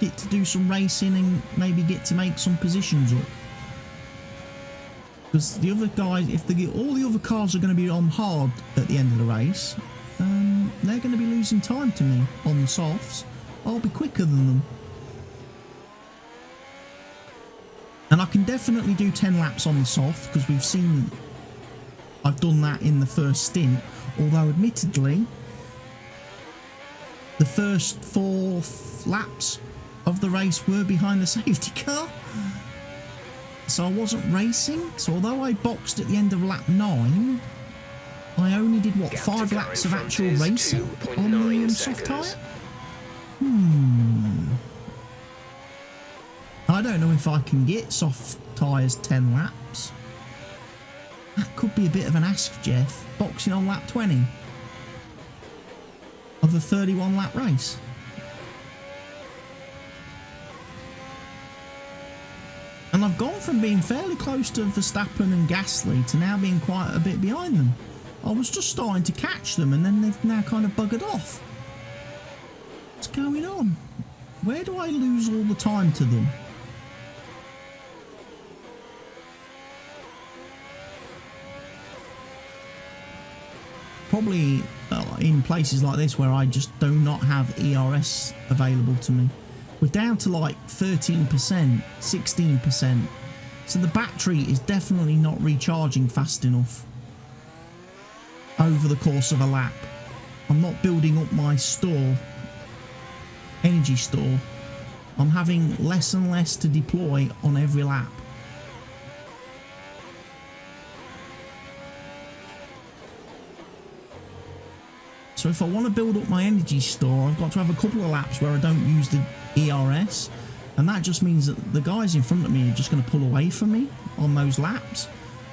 get to do some racing and maybe get to make some positions up. Because the other guys, if all the other cars are going to be on hard at the end of the race, they're going to be losing time to me on the softs. I'll be quicker than them. And I can definitely do 10 laps on the soft, because we've seen I've done that in the first stint. Although, admittedly, the first 4 laps of the race were behind the safety car. So I wasn't racing. So although I boxed at the end of lap 9, I only did, what, 5 laps of actual racing on the soft tyre? I don't know if I can get soft tyres 10 laps. That could be a bit of an ask, Jeff. Boxing on lap 20 of a 31 lap race. And I've gone from being fairly close to Verstappen and Gasly to now being quite a bit behind them. I was just starting to catch them and then they've now kind of buggered off. What's going on? Where do I lose all the time to them? Probably in places like this where I just do not have ERS available to me. We're down to like 13%, 16%. So the battery is definitely not recharging fast enough over the course of a lap. I'm not building up my store, energy store. I'm having less and less to deploy on every lap. So if I want to build up my energy store, I've got to have a couple of laps where I don't use the ERS, and that just means that the guys in front of me are just going to pull away from me on those laps,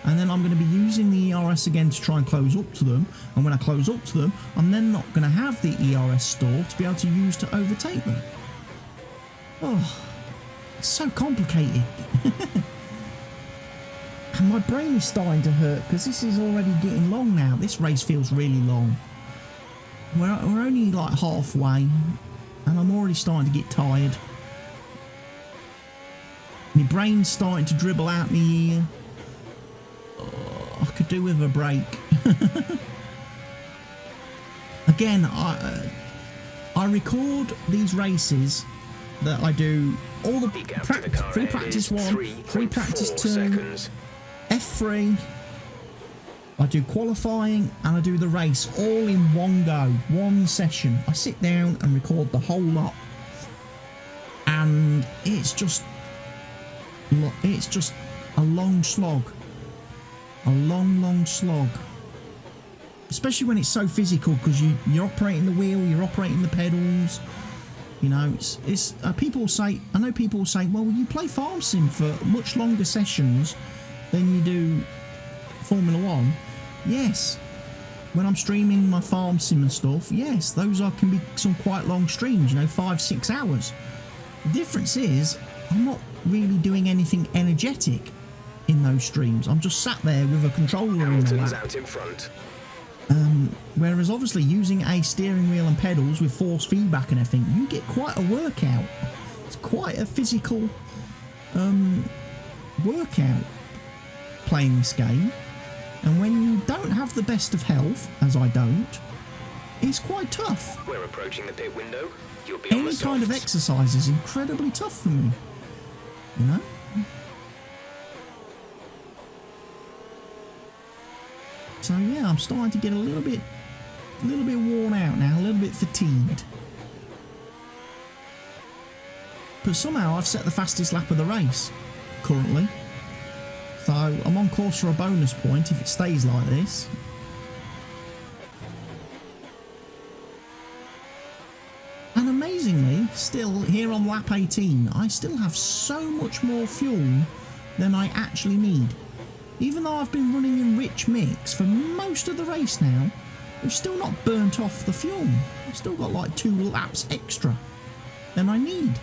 and then I'm going to be using the ERS again to try and close up to them, and when I close up to them, I'm then not going to have the ERS store to be able to use to overtake them. Oh, it's so complicated. And my brain is starting to hurt because this is already getting long now. This race feels really long. We're only like halfway, and I'm already starting to get tired. My brain's starting to dribble out my ear. Oh, I could do with a break. Again, I record these races that I do all the free practice 1, free practice 2, seconds. F3. I do qualifying and I do the race all in one go, one session. I sit down and record the whole lot, and it's just a long slog, a long slog. Especially when it's so physical, because you're operating the wheel, you're operating the pedals. You know, it's people say, I know people say, well, you play farm sim for much longer sessions than you do Formula 1. Yes, when I'm streaming my farm sim and stuff, yes, those can be some quite long streams, you know, 5-6 hours. The difference is I'm not really doing anything energetic in those streams. I'm just sat there with a controller in my lap. Out in front. Whereas obviously using a steering wheel and pedals with force feedback and everything, you get quite a workout. It's quite a physical workout playing this game. And when you don't have the best of health, as I don't, it's quite tough. We're approaching the pit window. You'll be on Any the kind of softs. exercise is incredibly tough for me, you know? So yeah, I'm starting to get a little bit worn out now, a little bit fatigued. But somehow I've set the fastest lap of the race currently. So I'm on course for a bonus point if it stays like this. And amazingly, still here on lap 18, I still have so much more fuel than I actually need. Even though I've been running in rich mix for most of the race now, I've still not burnt off the fuel. I've still got like 2 laps extra than I need.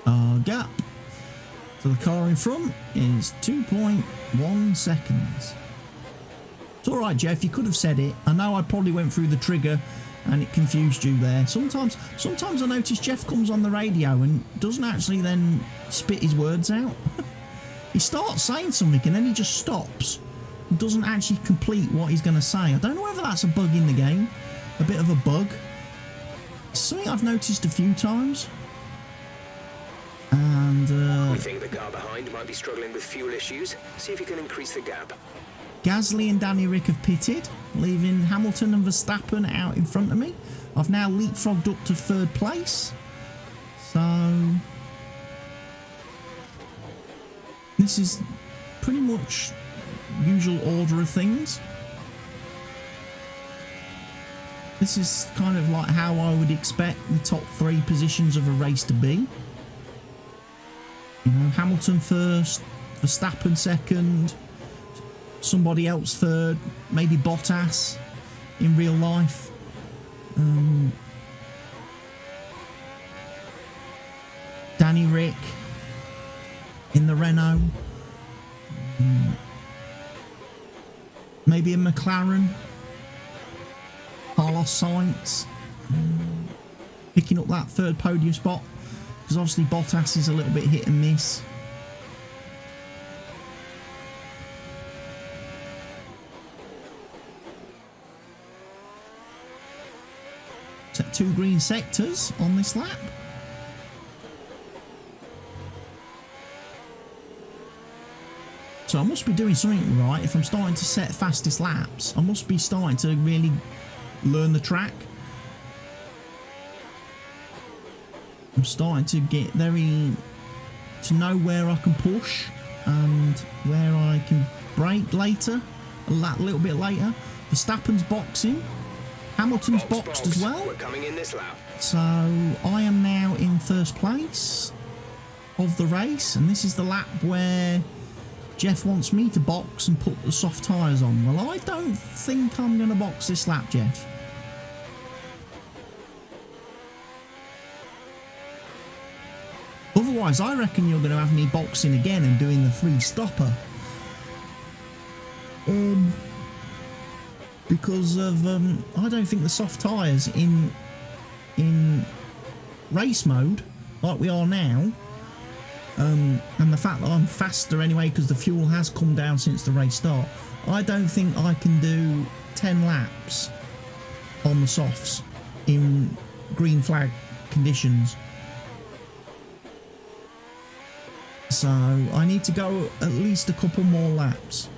Our gap for the car in front is 2.1 seconds. It's alright, Jeff, you could have said it. I know I probably went through the trigger and it confused you there. Sometimes I notice Jeff comes on the radio and doesn't actually then spit his words out. He starts saying something and then he just stops and doesn't actually complete what he's going to say. I don't know whether that's a bug in the game, a bit of a bug. It's something I've noticed a few times. And we think the car behind might be struggling with fuel issues. See if you can increase the gap. Gasly and Danny Rick have pitted, leaving Hamilton and Verstappen out in front of me. I've now leapfrogged up to 3rd place. So this is pretty much usual order of things. This is kind of like how I would expect the top 3 positions of a race to be. You know, Hamilton first, Verstappen 2nd, somebody else 3rd, maybe Bottas in real life. Danny Rick in the Renault. Maybe a McLaren. Carlos Sainz picking up that 3rd podium spot, because obviously Bottas is a little bit hit and miss. Set 2 green sectors on this lap. So I must be doing something right if I'm starting to set fastest laps. I must be starting to really learn the track. I'm starting to get to know where I can push and where I can brake later, a little bit later. Verstappen's boxing. Hamilton's boxed as well. We're coming in this lap. So I am now in first place of the race, and this is the lap where Jeff wants me to box and put the soft tyres on. Well, I don't think I'm going to box this lap, Jeff. Otherwise, I reckon you're going to have me boxing again and doing the free stopper. Because of I don't think the soft tyres in race mode like we are now, and the fact that I'm faster anyway because the fuel has come down since the race start, I don't think I can do 10 laps on the softs in green flag conditions. So I need to go at least a couple more laps.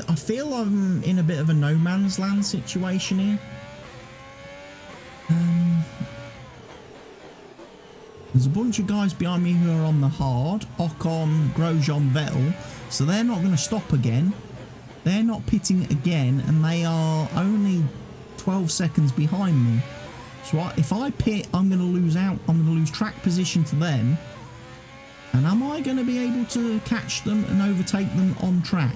I feel I'm in a bit of a no man's land situation here. There's a bunch of guys behind me who are on the hard. Ocon, Grosjean, Vettel. So they're not going to stop again. They're not pitting again, and they are only 12 seconds behind me. So if I pit, I'm going to lose out. I'm going to lose track position to them. And am I going to be able to catch them and overtake them on track?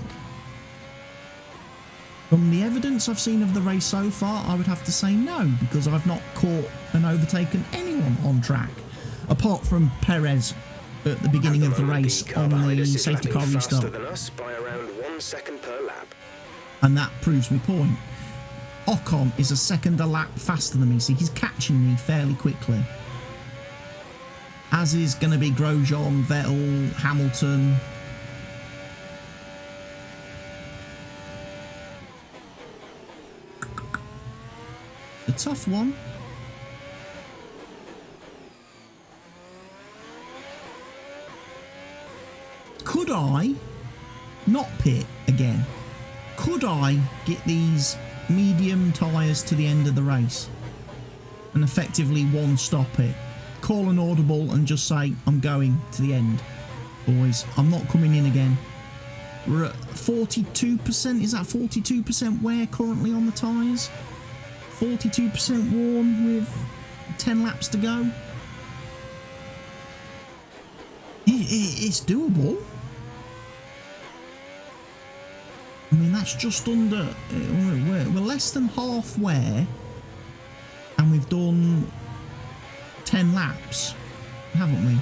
From the evidence I've seen of the race so far, I would have to say no, because I've not caught and overtaken anyone on track, apart from Perez at the beginning of the race on the safety car restart. Than us by around 1 second per lap. And that proves my point. Ocon is a second a lap faster than me, so he's catching me fairly quickly. As is going to be Grosjean, Vettel, Hamilton. A tough one. Could I not pit again? Could I get these medium tyres to the end of the race and effectively one stop it? Call an audible and just say, I'm going to the end, boys. I'm not coming in again. We're at 42%. Is that 42% wear currently on the tyres? 42% worn with 10 laps to go. It's doable. I mean, that's just under... We're less than half wear, and we've done 10 laps, haven't we?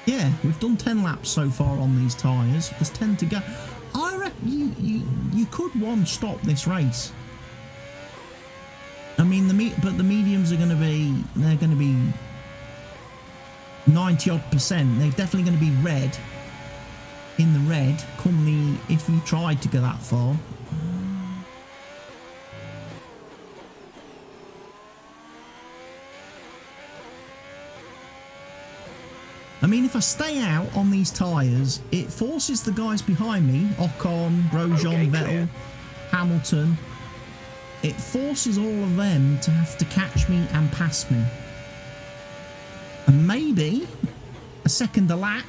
Yeah, we've done 10 laps so far on these tyres. There's 10 to go. I reckon you could one stop this race. I mean, but the mediums are going to be... They're going to be 90-odd%. They're definitely going to be red. In the red, if you tried to go that far. I mean, if I stay out on these tyres, it forces the guys behind me, Ocon, Grosjean, Vettel, Hamilton, it forces all of them to have to catch me and pass me. And maybe a second a lap,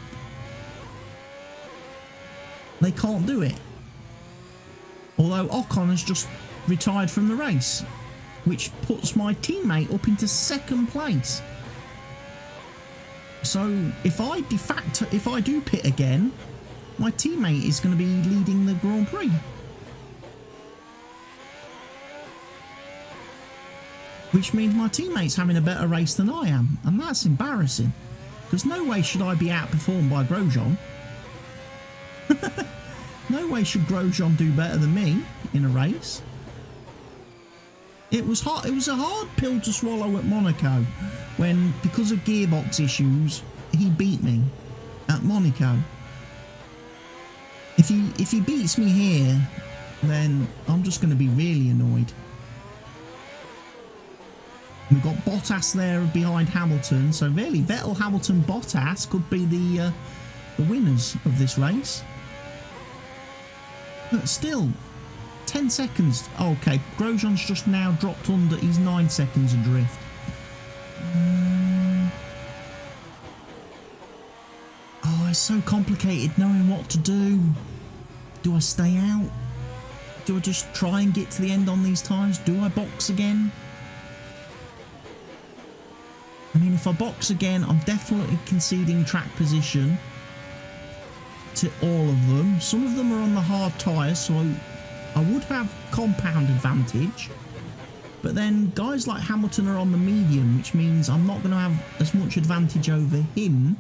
they can't do it. Although Ocon has just retired from the race, which puts my teammate up into second place. So if I do pit again, my teammate is going to be leading the Grand Prix. Which means my teammate's having a better race than I am, and that's embarrassing. Because no way should I be outperformed by Grosjean. No way should Grosjean do better than me in a race. It was hard. It was a hard pill to swallow at Monaco, when because of gearbox issues he beat me at Monaco. If he beats me here, then I'm just going to be really annoyed. We've got Bottas there behind Hamilton, so really Vettel, Hamilton, Bottas could be the winners of this race. But still, 10 seconds. Oh, okay, Grosjean's just now dropped under. He's 9 seconds adrift. Oh, it's so complicated knowing what to do. Do I stay out? Do I just try and get to the end on these tyres? Do I box again? I mean, if I box again, I'm definitely conceding track position to all of them. Some of them are on the hard tyres, so I would have compound advantage. But then guys like Hamilton are on the medium, which means I'm not going to have as much advantage over him.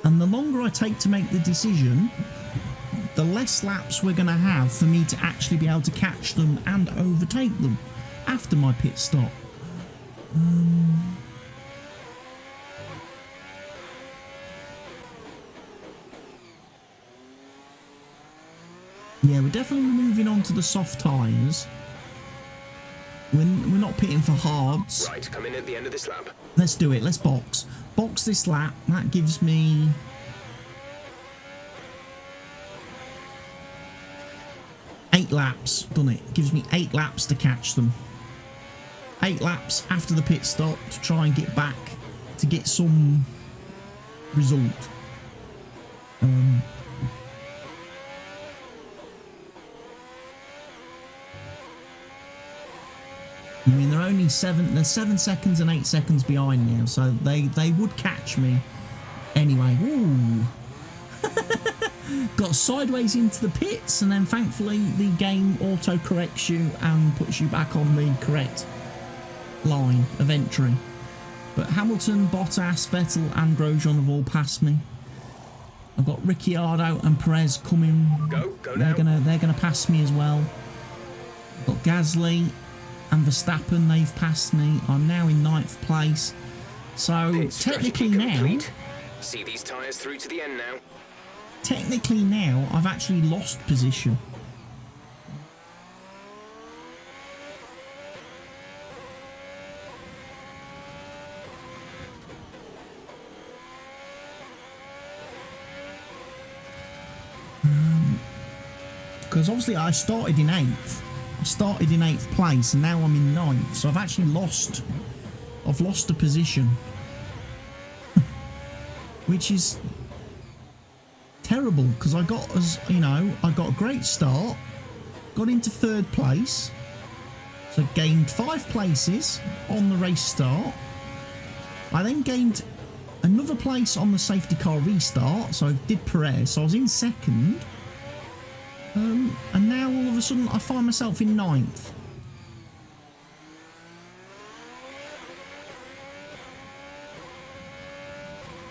And the longer I take to make the decision, the less laps we're going to have for me to actually be able to catch them and overtake them after my pit stop. Yeah, we're definitely moving on to the soft tyres. We're not pitting for hards. Right, come in at the end of this lap. Let's do it. Let's box. Box this lap. That gives me... 8 laps. Done it. Gives me 8 laps to catch them. 8 laps after the pit stop to try and get back to get some result. I mean, they're 7 seconds and 8 seconds behind now, so they would catch me anyway. Ooh. Got sideways into the pits, and then thankfully the game auto corrects you and puts you back on the correct line of entry. But Hamilton, Bottas, Vettel and Grosjean have all passed me. I've got Ricciardo and Perez coming. They're gonna pass me as well. I've got Gasly and Verstappen, they've passed me. I'm now in 9th place. So technically now, see these tyres through to the end now. Technically now, I've actually lost position. Because obviously I started in 8th. I started in 8th place and now I'm in 9th. So I've actually lost. I've lost a position. Which is terrible, because I got, as you know, I got a great start, got into 3rd place, so gained 5 places on the race start. I then gained another place on the safety car restart, so I did Perez, so I was in 2nd, and now all of a sudden I find myself in 9th.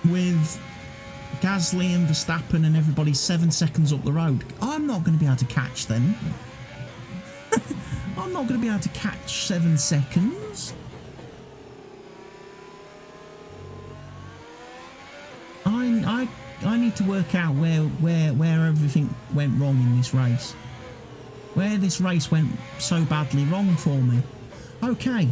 With Gasly and Verstappen and everybody 7 seconds up the road. I'm not going to be able to catch them. I'm not going to be able to catch 7 seconds. I need to work out where everything went wrong in this race. Where this race went so badly wrong for me. Okay.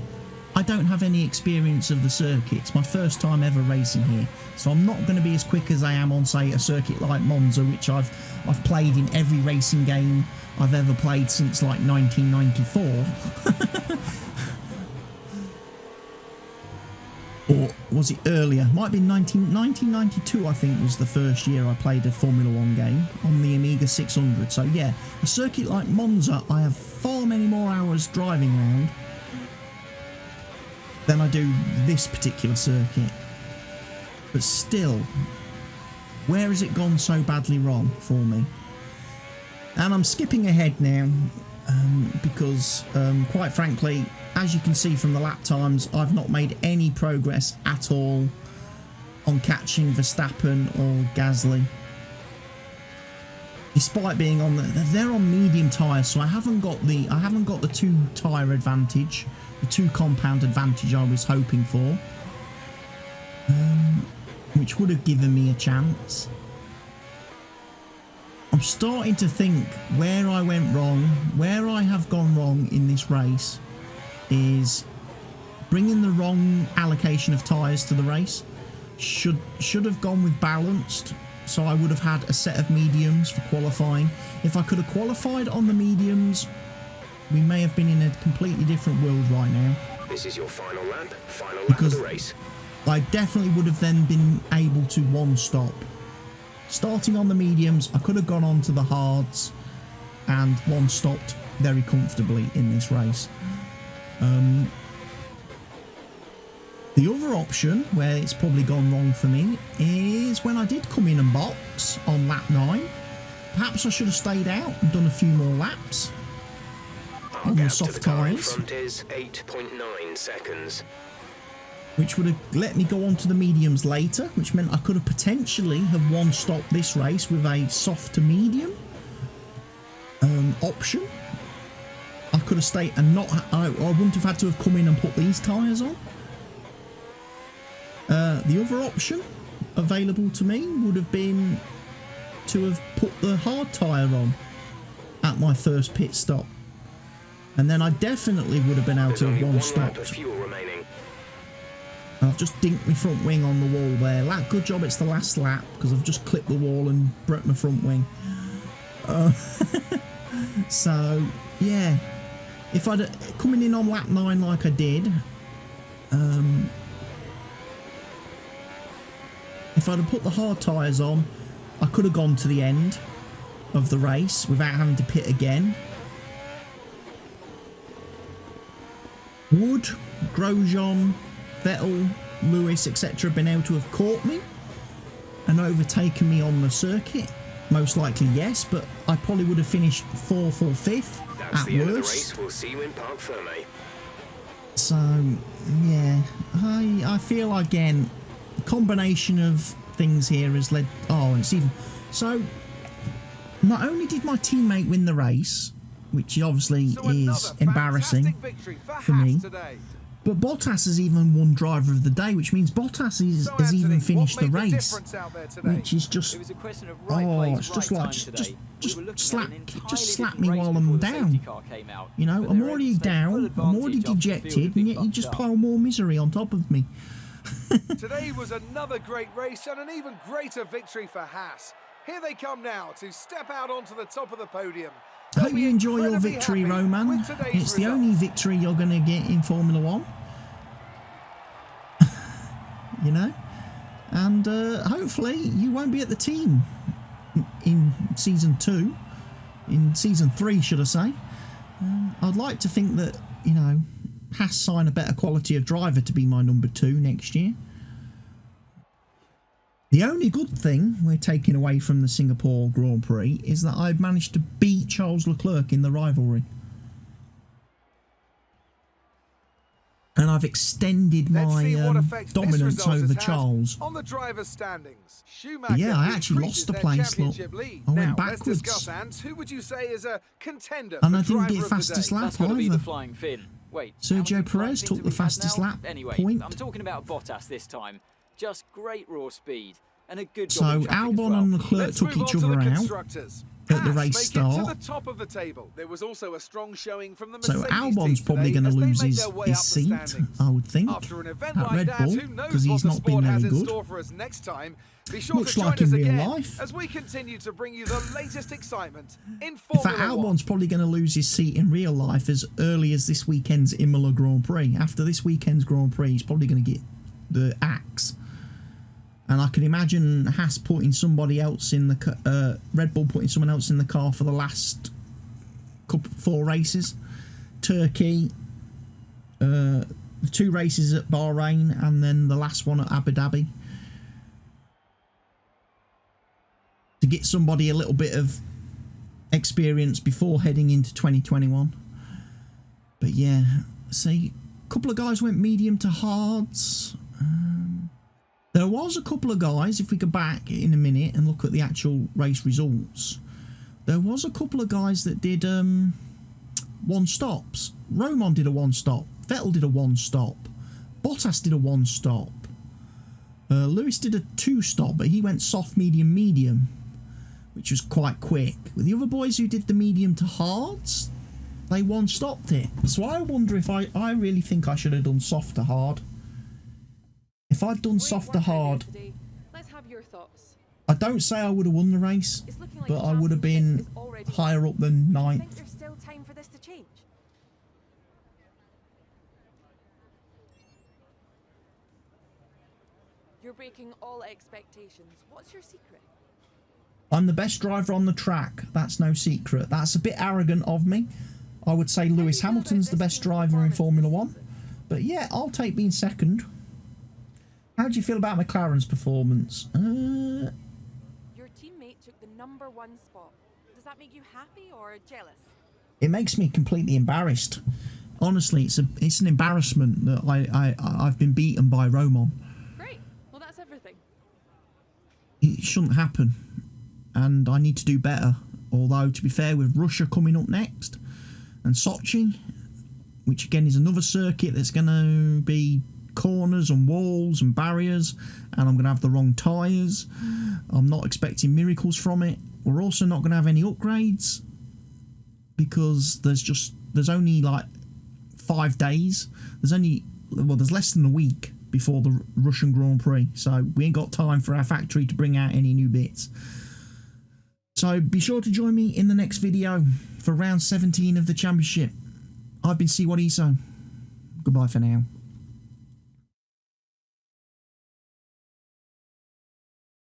I don't have any experience of the circuit. It's my first time ever racing here, so I'm not going to be as quick as I am on, say, a circuit like Monza, which I've played in every racing game I've ever played since like 1994. Or was it earlier? Might be 1992, I think, was the first year I played a Formula 1 game on the Amiga 600. So yeah, a circuit like Monza, I have far many more hours driving around than I do this particular circuit. But still, where has it gone so badly wrong for me? And I'm skipping ahead now because quite frankly, as you can see from the lap times, I've not made any progress at all on catching Verstappen or Gasly. Despite being on they're on medium tyres, so I haven't got the 2 tyre advantage, the 2 compound advantage I was hoping for, which would have given me a chance. starting to think where I went wrong, where I have gone wrong in this race is bringing the wrong allocation of tyres to the race. Should have gone with balanced, so I would have had a set of mediums for qualifying. If I could have qualified on the mediums, we may have been in a completely different world right now. This is your final lap of the race. I definitely would have then been able to one stop. Starting on the mediums, I could have gone on to the hards and one stopped very comfortably in this race. The other option, where it's probably gone wrong for me, is when I did come in and box on lap 9. Perhaps I should have stayed out and done a few more laps on the soft tyres, front is 8.9 seconds. which would have let me go on to the mediums later, which meant I could have potentially have one stopped this race with a soft to medium option. I could have stayed and not, I wouldn't have had to have come in and put these tyres on. The other option available to me would have been to have put the hard tyre on at my first pit stop, and then I definitely would have been able to have one stopped. I've just dinked my front wing on the wall there. Good job it's the last lap, because I've just clipped the wall and broke my front wing. So yeah, if I'd coming in on lap 9 like I did, if I'd have put the hard tyres on, I could have gone to the end of the race without having to pit again. Would Grosjean, Vettel, Lewis, etc. been able to have caught me and overtaken me on the circuit? Most likely yes, but I probably would have finished 4th or 5th at the end of the worst. race. We'll see you in Parc Fermé. So yeah, I feel again the combination of things here has led. Oh, and it's even so. Not only did my teammate win the race, which obviously is embarrassing for me, but Bottas has even won Driver of the Day, which means Bottas has even finished the race, which is just, it's just like, just slap me while I'm down. You know, I'm already down, I'm already dejected, and yet you just pile more misery on top of me. Today was another great race and an even greater victory for Haas. Here they come now to step out onto the top of the podium. I hope you enjoy your victory, Roman. It's the only victory you're going to get in Formula 1. You know? And hopefully you won't be at the team in Season 2. In Season 3, should I say. I'd like to think that, you know, Haas sign a better quality of driver to be my number 2 next year. The only good thing we're taking away from the Singapore Grand Prix is that I've managed to beat Charles Leclerc in the rivalry. And I've extended my dominance over Charles. On the driver's standings, Schumacher, yeah, I actually lost the place. Look, I went backwards. Let's discuss, Ant, who would you say is a contender and for I didn't driver get of the fastest day? lap either. Wait, Sergio Perez took the fastest lap point. I'm talking about Bottas this time. Just great raw speed and a good So Albon and Leclerc took each other out at the race start. To the top of the table. There was also a strong showing from the So Mercedes Albon's team probably today going to as they lose made his their way up the seat, standings. I would think, After an event at like Red that, Bull, who knows because he's what the not been sport very has in good. store for us next time. Be sure Much to join like in us real again life. as we continue to bring you the latest excitement in In Formula fact, 1. Albon's probably going to lose his seat in real life as early as this weekend's Imola Grand Prix. After this weekend's Grand Prix, he's probably going to get the axe. And I can imagine Haas putting somebody else in the Red Bull putting someone else in the car for the last 4 races. Turkey, the 2 races at Bahrain, and then the last one at Abu Dhabi. To get somebody a little bit of experience before heading into 2021. But yeah, see, a couple of guys went medium to hards. There was a couple of guys, if we go back in a minute and look at the actual race results, there was a couple of guys that did 1-stops. Roman did a 1-stop. Vettel did a 1-stop. Bottas did a 1-stop. Lewis did a 2-stop, but he went soft, medium, medium. which was quite quick. With the other boys who did the medium to hards, they one-stopped it. So I wonder if I really think I should have done soft to hard. If I'd done soft to hard, let's have your thoughts. I don't say I would have won the race, Like but I would have been higher up than I ninth. think there's still time for this to change. You're breaking all expectations. What's your secret? I'm the best driver on the track. That's no secret. That's a bit arrogant of me. I would say Lewis Hamilton's the best driver in Formula 1. But yeah, I'll take being second. How do you feel about McLaren's performance? Your teammate took the #1 spot. Does that make you happy or jealous? It makes me completely embarrassed. Honestly, it's an embarrassment that I've been beaten by Roman. Great. Well, that's everything. It shouldn't happen, and I need to do better. Although, to be fair, with Russia coming up next, and Sochi, which again is another circuit that's going to be corners and walls and barriers, and I'm going to have the wrong tyres. I'm not expecting miracles from it. We're also not going to have any upgrades because there's only like 5 days. There's less than a week before the Russian Grand Prix, so we ain't got time for our factory to bring out any new bits. So be sure to join me in the next video for round 17 of the championship. I've been See What He So. Goodbye for now.